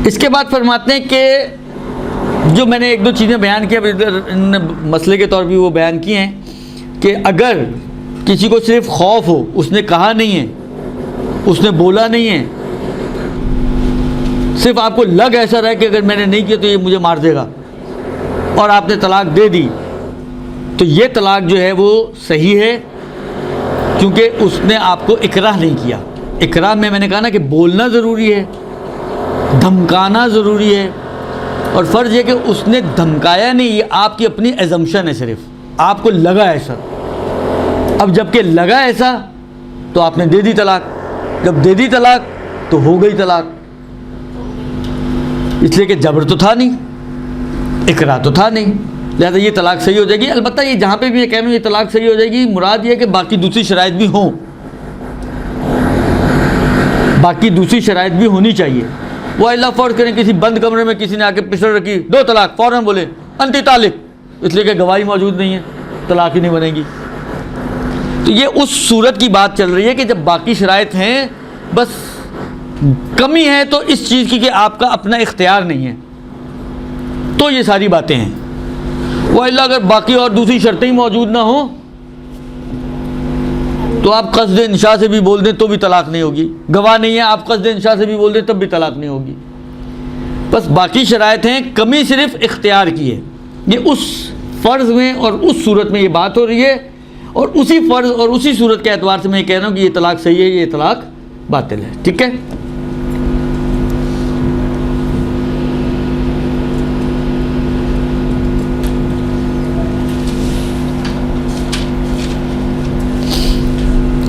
इसके बाद फरमाते हैं कि जो मैंने एक दो चीज़ें बयान किया, इधर मसले के तौर पे वो बयान किए हैं कि अगर किसी को सिर्फ खौफ हो, उसने कहा नहीं है, उसने बोला नहीं है, सिर्फ आपको लग ऐसा रहा है कि अगर मैंने नहीं किया तो ये मुझे मार देगा, और आपने तलाक दे दी, तो ये तलाक जो है वो सही है, क्योंकि उसने आपको इकराह नहीं किया। इकराह में मैंने कहा ना कि बोलना ज़रूरी है, धमकाना ज़रूरी है, और फ़र्ज़ है कि उसने धमकाया नहीं, ये आपकी अपनी एजम्पशन है, सिर्फ आपको लगा ऐसा। अब जबकि लगा ऐसा तो आपने दे दी तलाक, जब दे दी तलाक तो हो गई तलाक, इसलिए कि जबर तो था नहीं, इकराह तो था नहीं, लिहाजा ये तलाक सही हो जाएगी। अलबत्ता ये जहाँ पे भी ये कह रहा हूँ ये तलाक सही हो जाएगी, मुराद ये है कि बाकी दूसरी शराइत भी हों, बाकी दूसरी शराइत भी होनी चाहिए। वो अल्लाह फ़र्ज़ करें किसी बंद कमरे में किसी ने आके पिस्टल रखी, दो तलाक, फ़ौरन बोले अंती तालिक, इसलिए कि गवाही मौजूद नहीं है, तलाक ही नहीं बनेगी। तो ये उस सूरत की बात चल रही है कि जब बाकी शराइत हैं, बस कमी है तो इस चीज़ की कि आपका अपना इख्तियार नहीं है, तो ये सारी बातें हैं। वो अल्लाह अगर बाकी और दूसरी शर्तें ही मौजूद ना हो तो आप क़स्द इंशा से भी बोल दें तो भी तलाक नहीं होगी, गवाह नहीं है, आप क़स्द इंशा से भी बोल दें तब भी तलाक नहीं होगी। बस बाकी शराइत हैं, कमी सिर्फ इख्तियार की है। ये उस फ़र्ज़ में और उस सूरत में ये बात हो रही है, और उसी फ़र्ज़ और उसी सूरत के एतबार से मैं कह रहा हूँ कि ये तलाक सही है, ये तलाक बातिल है। ठीक है?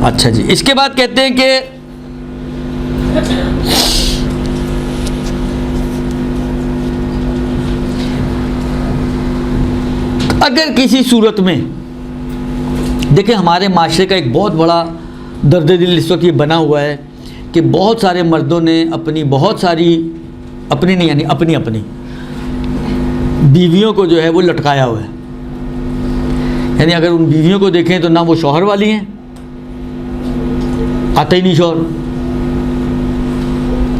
अच्छा जी, इसके बाद कहते हैं कि अगर किसी सूरत में, देखिए हमारे माशरे का एक बहुत बड़ा दर्द दिल इस वक्त ये बना हुआ है कि बहुत सारे मर्दों ने अपनी बहुत सारी, अपनी नहीं यानी अपनी अपनी बीवियों को जो है वो लटकाया हुआ है। यानी अगर उन बीवियों को देखें तो ना वो शौहर वाली हैं, आता ही नहीं शौहर,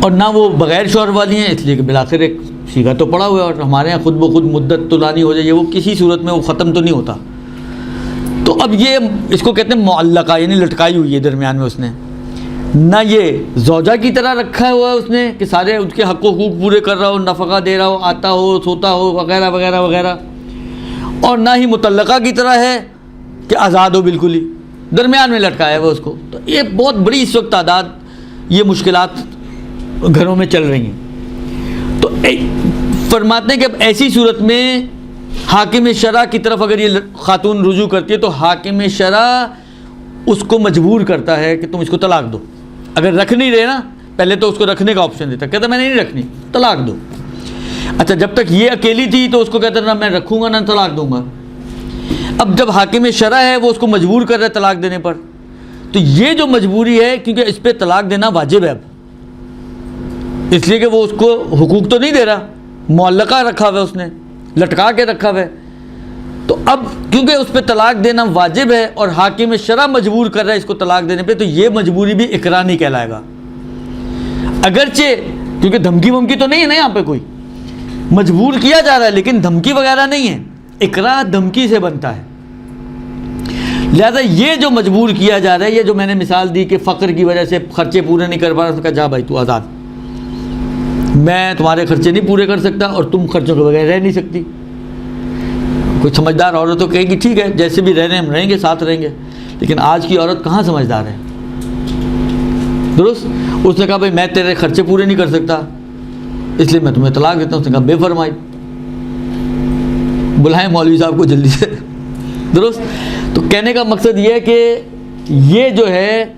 और ना वो बग़ैर शौहर वाली हैं, इसलिए कि बिलाखिर एक सीगा तो पड़ा हुआ है। और हमारे यहाँ खुद ब खुद मुद्दत तुलानी हो जाए, वो किसी सूरत में वो ख़त्म तो नहीं होता। तो अब ये इसको कहते हैं मुअल्लका, यानी लटकाई हुई है दरमियान में उसने। ना ये ज़ौजा की तरह रखा हुआ है उसने कि सारे उसके हक़ हुकूक पूरे कर रहा हो, नफ़का दे रहा हो, आता हो, सोता हो, वगैरह वगैरह वगैरह, और ना ही मुतल्लका की तरह है कि आज़ाद हो, बिल्कुल ही दरमियान में लटकाया हुआ उसको। तो ये बहुत बड़ी इस वक्त तादाद ये मुश्किलात घरों में चल रही हैं। तो फरमाते हैं कि अब ऐसी सूरत में हाकिम शरा की तरफ अगर ये खातून रुजू करती है तो हाकिम शरा उसको मजबूर करता है कि तुम इसको तलाक दो। अगर रख नहीं रहे ना, पहले तो उसको रखने का ऑप्शन देता, कहता मैंने नहीं रखनी, तलाक दो। अच्छा, जब तक ये अकेली थी तो उसको कहता ना मैं रखूँगा ना तलाक दूँगा। अब जब हाकिम शरा है वो उसको मजबूर कर रहा है तलाक देने पर, तो ये जो मजबूरी है, क्योंकि इस पर तलाक देना वाजिब है अब, इसलिए कि वो उसको हुकूक तो नहीं दे रहा, मुअल्लका रखा हुआ है उसने, लटका के रखा हुआ है। तो अब क्योंकि उस पर तलाक देना वाजिब है और हाकिम शरा मजबूर कर रहा है इसको तलाक देने पे, तो ये मजबूरी भी इकरा नहीं कहलाएगा। अगरचे क्योंकि धमकी वमकी तो नहीं है ना, यहाँ पे कोई मजबूर किया जा रहा है लेकिन धमकी वगैरह नहीं है, इकरा धमकी से बनता है। लिहाजा ये जो मजबूर किया जा रहा है, ये जो मैंने मिसाल दी कि फ़क्र की वजह से खर्चे पूरे नहीं कर पा रहा, उसका जा भाई तू आज़ाद, मैं तुम्हारे खर्चे नहीं पूरे कर सकता और तुम खर्चों के बगैर रह नहीं सकती। कोई समझदार औरत तो कहेगी ठीक है, जैसे भी रह रहे हैं हम रहेंगे, साथ रहेंगे। लेकिन आज की औरत कहाँ समझदार है, दुरुस्त। उसने कहा भाई मैं तेरे खर्चे पूरे नहीं कर सकता इसलिए मैं तुम्हें तलाक देता हूँ। उसने कहा बेफरमाई, बुलाएं मौलवी साहब को जल्दी से, दुरुस्त। तो कहने का मकसद ये है कि ये जो है,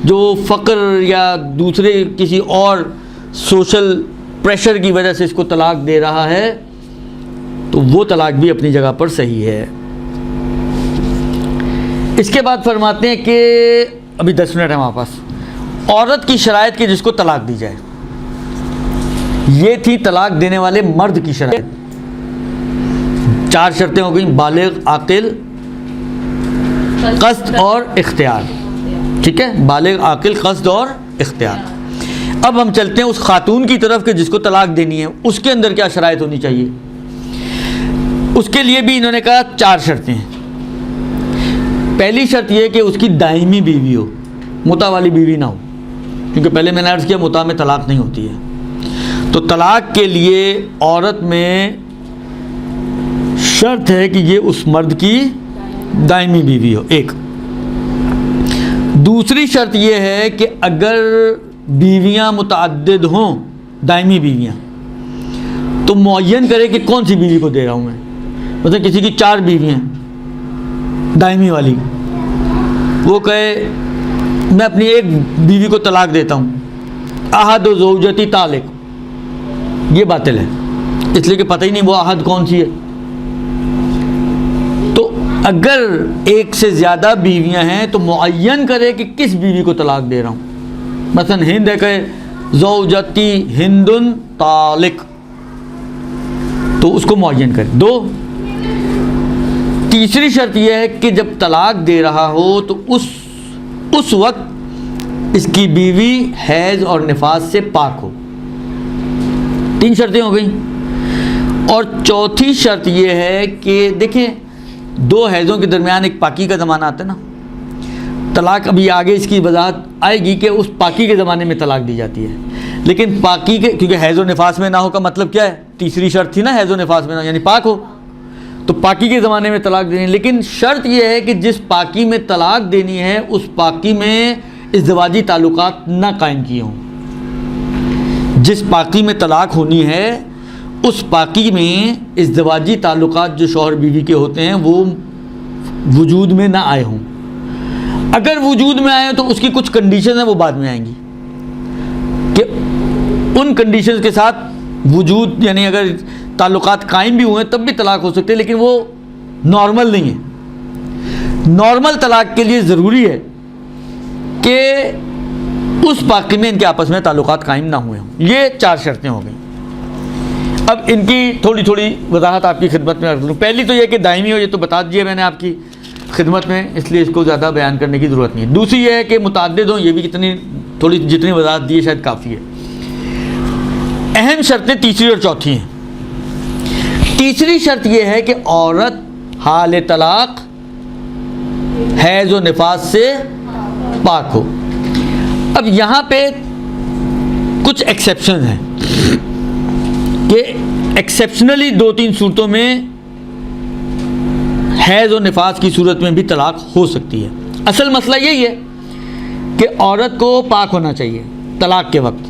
जो फ़क्र या दूसरे किसी और सोशल प्रेशर की वजह से इसको तलाक दे रहा है, तो वो तलाक भी अपनी जगह पर सही है। इसके बाद फरमाते हैं कि अभी 10 मिनट है हमारे पास, औरत की शराइत की जिसको तलाक दी जाए। ये थी तलाक देने वाले मर्द की शराइत। 4 शर्तें हो गई, बालिग, आकिल, क़स्द और इख्तियार। ठीक है, बालिग, आकिल, क़स्द और इख्तियार। अब हम चलते हैं उस खातून की तरफ कि जिसको तलाक देनी है, उसके अंदर क्या शराइत होनी चाहिए। उसके लिए भी इन्होंने कहा 4 शर्तें हैं। पहली शर्त यह कि उसकी दायमी बीवी हो, मुता वाली बीवी ना हो, क्योंकि पहले मैंने अर्ज़ किया मुता में तलाक नहीं होती है। तो तलाक के लिए औरत में शर्त है कि ये उस मर्द की दायमी बीवी हो, एक। दूसरी शर्त यह है कि अगर बीवियां मुतअद्दिद हों, दायमी बीवियां, तो मुअय्यन करे कि कौन सी बीवी को दे रहा हूँ मैं। मतलब किसी की 4 बीवियां दायमी वाली, वो कहे मैं अपनी एक बीवी को तलाक देता हूँ, अहद ज़ौजती तालिक, ये बातिल है, इसलिए कि पता ही नहीं वो अहद कौन सी है। तो अगर एक से ज़्यादा बीवियां हैं तो मुअय्यन करे कि किस बीवी को तलाक दे रहा हूँ। मसलन हिंद है, कहे ज़ौजती हिंदुन तालिक, तो उसको मुअय्यन करे। 2, तीसरी शर्त यह है कि जब तलाक दे रहा हो तो उस वक्त इसकी बीवी हैज़ और निफास से पाक हो। 3 शर्तें हो गई। और चौथी शर्त यह है कि देखें 2 हैज़ों के दरमियान एक पाकी का ज़माना आता है ना, तलाक अभी आगे इसकी वजाहत आएगी कि उस पाकी के ज़माने में तलाक दी जाती है। लेकिन पाकी के, क्योंकि हैज़ो निफास में ना हो का मतलब क्या है, तीसरी शर्त थी ना, हैज़ो निफास में ना यानी पाक हो, तो पाकी के ज़माने में तलाक देनी। लेकिन शर्त यह है कि जिस पाकी में तलाक देनी है उस पाकी में इज़्दिवाजी ताल्लुकात ना कायम किए हों। जिस पाकी में तलाक होनी है उस पाकी में इज़्दिवाजी ताल्लुकात जो शौहर बीवी के होते हैं वो वजूद में ना आए हों। अगर वजूद में आए तो उसकी कुछ कंडीशन है, वो बाद में आएंगी। उन कंडीशंस के साथ वजूद, यानी अगर ताल्लुकात कायम भी हुए तब भी तलाक हो सकते हैं, लेकिन वो नॉर्मल नहीं है। नॉर्मल तलाक के लिए ज़रूरी है कि उस बाकी में इनके आपस में ताल्लुकात कायम ना हुए हों। ये 4 शर्तें हो गई। अब इनकी थोड़ी थोड़ी वजाहत आपकी खिदमत में रख दूँ। पहली तो ये कि दायमी हो, ये तो बता दिया मैंने आपकी खिदमत में, इसलिए इसको ज़्यादा बयान करने की ज़रूरत नहीं है। दूसरी ये है कि मुतअद्दिद हों, ये भी कितनी थोड़ी जितनी वजाहत दी है शायद काफ़ी है। अहम शर्तें तीसरी और चौथी हैं। तीसरी शर्त यह है कि औरत हाल तलाक हैज़ व निफास से पाक हो। अब यहाँ पे कुछ एक्सेप्शन हैं कि एक्सेप्शनली 2-3 सूरतों में हैज़ और निफास की सूरत में भी तलाक हो सकती है। असल मसला यही है कि औरत को पाक होना चाहिए तलाक के वक्त,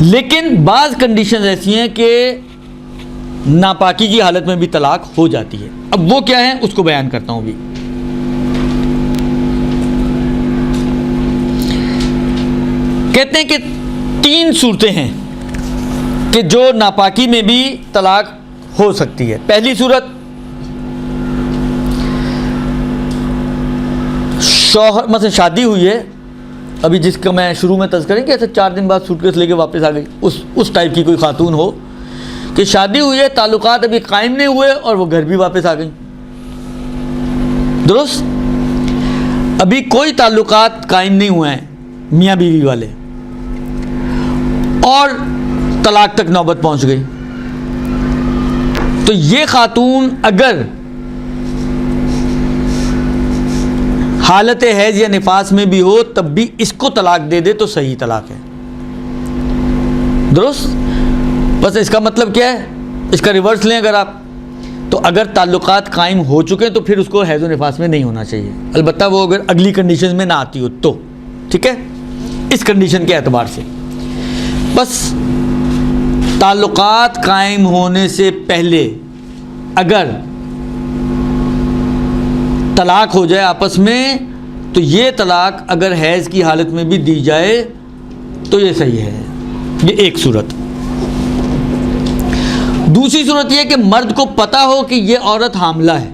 लेकिन बाज़ कंडीशन ऐसी हैं कि नापाकी की हालत में भी तलाक हो जाती है। अब वो क्या है उसको बयान करता हूँ भी। कहते हैं कि 3 सूरतें हैं कि जो नापाकी में भी तलाक हो सकती है। पहली सूरत, शौहर मतलब शादी हुई है, अभी जिसका मैं शुरू में तज़किरा किया था, 4 दिन बाद सूटकेस लेके वापस आ गई, उस टाइप की कोई खातून हो कि शादी हुई है, ताल्लुकात अभी कायम नहीं हुए और वो घर भी वापस आ गई। दुरुस्त, अभी कोई ताल्लुकात कायम नहीं हुए हैं मियाँ बीवी वाले और तलाक तक नौबत पहुंच गई, तो ये खातून अगर हालत हैज़ या निफास में भी हो तब भी इसको तलाक दे दे तो सही तलाक है। दुरुस्त, बस इसका मतलब क्या है, इसका रिवर्स लें अगर आप, तो अगर ताल्लुकात कायम हो चुके हैं तो फिर उसको हैज़ व निफास में नहीं होना चाहिए, अलबत्ता वो अगर अगली कंडीशन में ना आती हो तो, ठीक है, इस कंडीशन के एतबार से। बस ताल्लुकात कायम होने से पहले अगर तलाक हो जाए आपस में तो ये तलाक अगर हैज़ की हालत में भी दी जाए तो ये सही है। ये एक सूरत। दूसरी सूरत यह कि मर्द को पता हो कि ये औरत हामला है,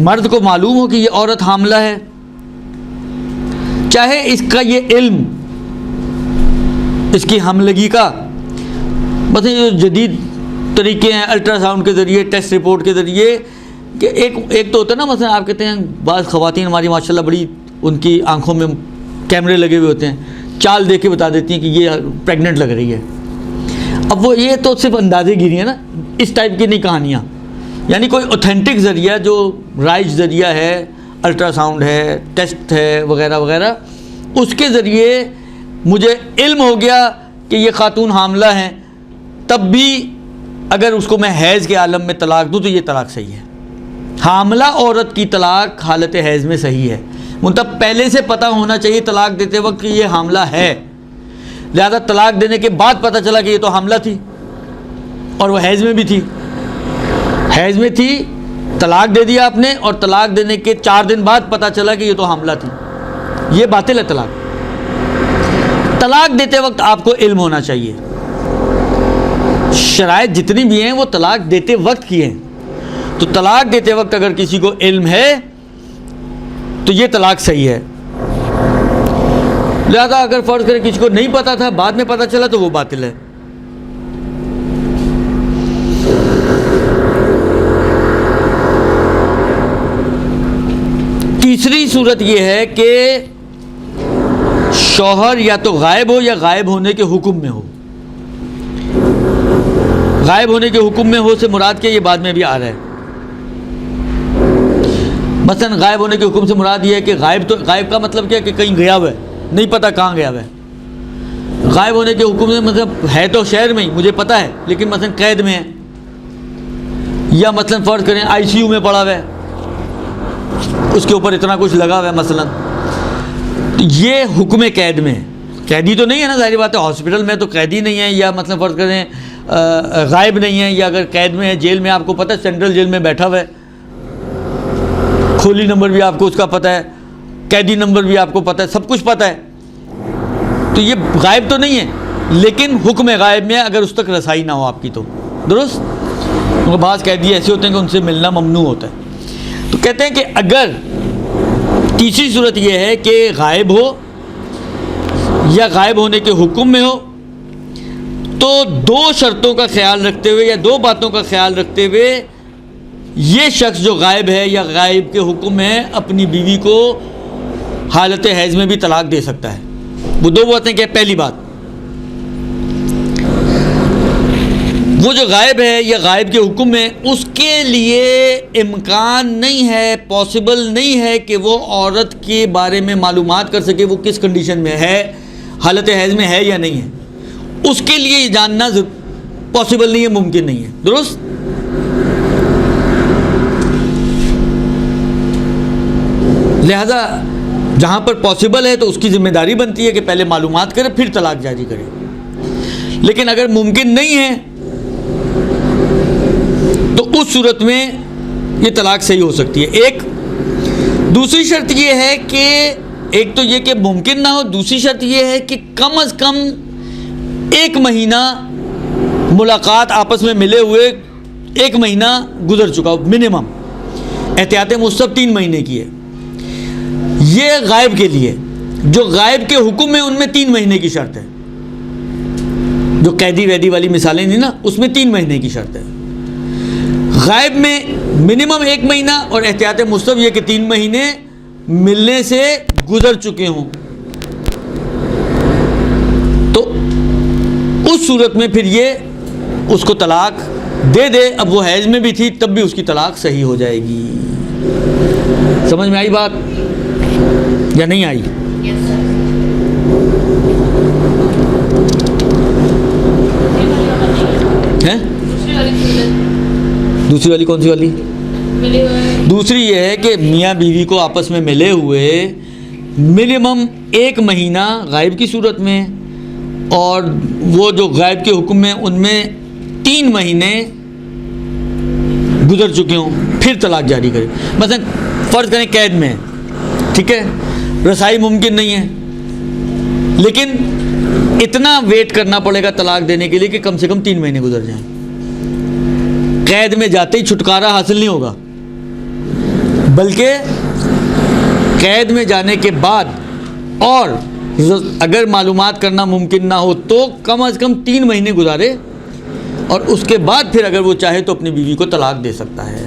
मर्द को मालूम हो कि ये औरत हामला है, चाहे इसका ये इल्म इसकी हमलगी का, बस ये जो जदीद तरीके हैं अल्ट्रासाउंड के ज़रिए, टेस्ट रिपोर्ट के ज़रिए, कि एक तो होता है ना, मसलन आप कहते हैं बाज़ ख़वातीन हमारी माशाल्लाह बड़ी, उनकी आंखों में कैमरे लगे हुए होते हैं, चाल देख के बता देती हैं कि ये प्रेग्नेंट लग रही है। अब वो ये तो सिर्फ अंदाजे गिरी है ना, इस टाइप की नहीं कहानियाँ, यानी कोई ऑथेंटिक ज़रिया जो राइज ज़रिया है, अल्ट्रासाउंड है, टेस्ट है वगैरह वगैरह, उसके ज़रिए मुझे इल्म हो गया कि ये खातून हामला हैं, तब भी अगर उसको मैं हैज़ के आलम में तलाक दूँ तो ये तलाक सही है। हामला औरत की तलाक हालत हैज़ में सही है, मतलब पहले से पता होना चाहिए तलाक देते वक्त कि ये हामला है, लिहाजा तलाक देने के बाद पता चला कि ये तो हामला थी और वो हैज़ में भी थी, हैज़ में थी, तलाक दे दिया आपने और तलाक देने के 4 दिन बाद पता चला कि ये तो हामला थी, ये बातिल है तलाक। तलाक देते वक्त आपको इल्म होना चाहिए, शराइत जितनी भी हैं वो तलाक देते वक्त की हैं, तो तलाक देते वक्त अगर किसी को इल्म है तो ये तलाक सही है। लिहाजा अगर फ़र्ज़ करें किसी को नहीं पता था, बाद में पता चला, तो वो बातिल है। तीसरी सूरत यह है कि शौहर या तो गायब हो या गायब होने के हुक्म में हो। गायब होने के हुक्म में हो से मुराद क्या, ये बाद में भी आ रहा है। मसलन गायब होने के हुक्म से मुराद ये है कि गायब का मतलब क्या है कि कहीं गया हुआ है, नहीं पता कहाँ गया हुआ है। गायब होने के हुक्म से मतलब है तो शहर में ही, मुझे पता है, लेकिन मसलन कैद में है, या मसलन फ़र्ज़ करें ICU में पड़ा हुआ है, उसके ऊपर इतना कुछ लगा हुआ है मसलन, तो ये हुक्म कैद में है। कैदी तो नहीं है ना, ज़ाहिर बात है, हॉस्पिटल में तो कैदी नहीं है, या मतलब फ़र्ज़ करें गायब नहीं है, या अगर कैद में है जेल में, आपको पता है सेंट्रल जेल में बैठा हुआ है, खोली नंबर भी आपको उसका पता है, कैदी नंबर भी आपको पता है, सब कुछ पता है, तो ये गायब तो नहीं है, लेकिन हुक्म गायब में अगर उस तक रसाई ना हो आपकी तो दुरुस्त। तो बाज़ कैदी ऐसे होते हैं कि उनसे मिलना ममनू होता है। तो कहते हैं कि अगर तीसरी सूरत यह है कि गायब हो या गायब होने के हुक्म में हो, तो दो शर्तों का ख्याल रखते हुए या दो बातों का ख्याल रखते हुए ये शख्स जो गायब है या गायब के हुक्म में अपनी बीवी को हालत हैज़ में भी तलाक दे सकता है। वो दो बातें क्या? पहली बात, वो जो गायब है या गायब के हुक्म में, उसके लिए इम्कान नहीं है, पॉसिबल नहीं है कि वो औरत के बारे में मालूमात कर सके वो किस कंडीशन में है, हालत हैज़ में है या नहीं है। उसके लिए ये जानना पॉसिबल नहीं है, मुमकिन नहीं है, दुरुस्त। लिहाजा जहाँ पर पॉसिबल है तो उसकी ज़िम्मेदारी बनती है कि पहले मालूमात करे फिर तलाक जारी करे। लेकिन अगर मुमकिन नहीं है तो उस सूरत में ये तलाक सही हो सकती है। एक दूसरी शर्त ये है कि एक तो ये कि मुमकिन ना हो, दूसरी शर्त ये है कि कम अज़ कम 1 महीना मुलाकात, आपस में मिले हुए 1 महीना गुजर चुका हो मिनिमम। एहतियात मुस्तफ़ 3 महीने की है। ये गायब के लिए, जो गायब के हुक्म में उनमें 3 महीने की शर्त है। जो कैदी वैदी वाली मिसालें थी ना, उसमें 3 महीने की शर्त है। गायब में मिनिमम 1 महीना और एहतियात मुस्तफ़ ये कि 3 महीने मिलने से गुजर चुके हों। तो उस सूरत में फिर ये उसको तलाक दे दे। अब वो हैज़ में भी थी तब भी उसकी तलाक सही हो जाएगी। समझ में आई बात या नहीं आई? हैं? दूसरी वाली कौन सी वाली? दूसरी ये है कि मियाँ बीवी को आपस में मिले हुए मिनिमम 1 महीना गायब की सूरत में, और वो जो गायब के हुक्म में उनमें 3 महीने गुजर चुके हों, फिर तलाक जारी करें। मसलन फ़र्ज़ करें कैद में, ठीक है, रसाई मुमकिन नहीं है, लेकिन इतना वेट करना पड़ेगा तलाक देने के लिए कि कम से कम 3 महीने गुजर जाएं। कैद में जाते ही छुटकारा हासिल नहीं होगा, बल्कि कैद में जाने के बाद और अगर मालूमात करना मुमकिन ना हो तो कम अज़ कम 3 महीने गुजारे, और उसके बाद फिर अगर वो चाहे तो अपनी बीवी को तलाक दे सकता है,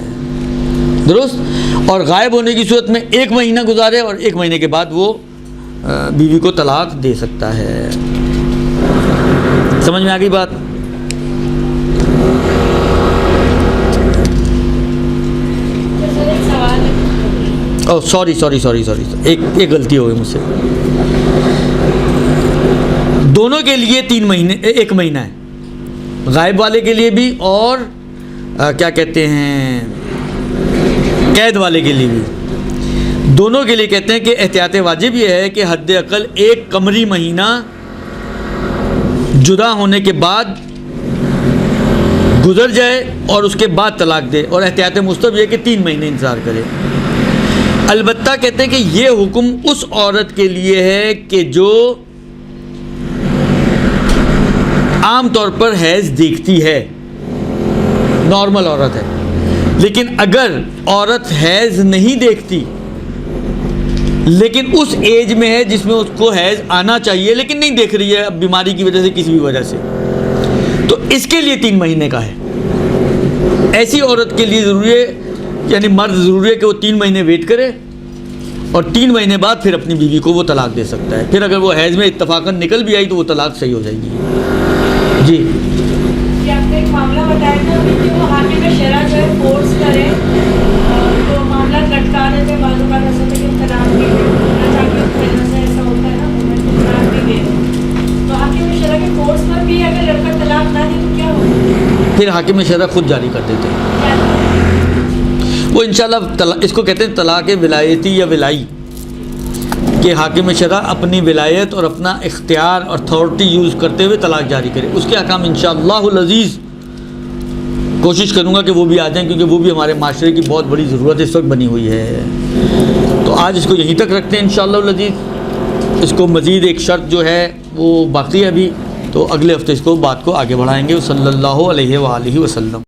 दुरुस्त। और गायब होने की सूरत में 1 महीना गुजारे और 1 महीने के बाद वो बीवी को तलाक दे सकता है। समझ में आ गई बात? ओह सॉरी, एक गलती हो गई मुझसे। दोनों के लिए 3 महीने 1 महीना है, गायब वाले के लिए भी और क्या कहते हैं कैद वाले के लिए भी। दोनों के लिए कहते हैं कि एहतियात वाजिब ये है कि हद अक़ल 1 कमरी महीना जुदा होने के बाद गुजर जाए और उसके बाद तलाक दे, और एहतियात मुस्तफ़ ये कि 3 महीने इंतज़ार करे। अलबत्ता कहते हैं कि ये हुक्म उस औरत के लिए है कि जो आम तौर पर हैज़ देखती है, नॉर्मल औरत है। लेकिन अगर औरत हैज़ नहीं देखती लेकिन उस एज में है जिसमें उसको हैज़ आना चाहिए लेकिन नहीं देख रही है, अब बीमारी की वजह से, किसी भी वजह से, तो इसके लिए 3 महीने का है। ऐसी औरत के लिए ज़रूरी है, यानी मर्द ज़रूरी है कि वो 3 महीने वेट करे और 3 महीने बाद फिर अपनी बीवी को वो तलाक दे सकता है। फिर अगर वो हैज़ में इत्तफाकन निकल भी आई तो वो तलाक सही हो जाएगी। जी, आपने एक मामला बताया था कि वो हाकिम शरा जो है फोर्स करे तो मामला लटका रहे थे, बाजू का ऐसा था कि तलाक भी ऐसा होता है ना, तलाक भी दे। तो हाकिम शरा के फोर्स पर भी अगर लड़का तलाक ना दे तो क्या होगा? फिर हाकिम शरा खुद जारी कर देते हैं। वो इंशाल्लाह इसको कहते हैं तलाक विलायती या विलाई, कि हाकिम शरा अपनी विलायत और अपना इख्तियार और अथॉरिटी यूज़ करते हुए तलाक जारी करे। उसके अहकाम इंशाअल्लाहुल अज़ीज़ कोशिश करूँगा कि वो भी आ जाएं, क्योंकि वो भी हमारे माशरे की बहुत बड़ी ज़रूरत इस वक्त बनी हुई है। तो आज इसको यहीं तक रखते हैं इंशाअल्लाह अज़ीज़। इसको मज़ीद एक शर्त जो है वो बाकी है अभी, तो अगले हफ्ते इसको बात को आगे बढ़ाएंगे। सल्लल्लाहु अलैहि वसल्लम।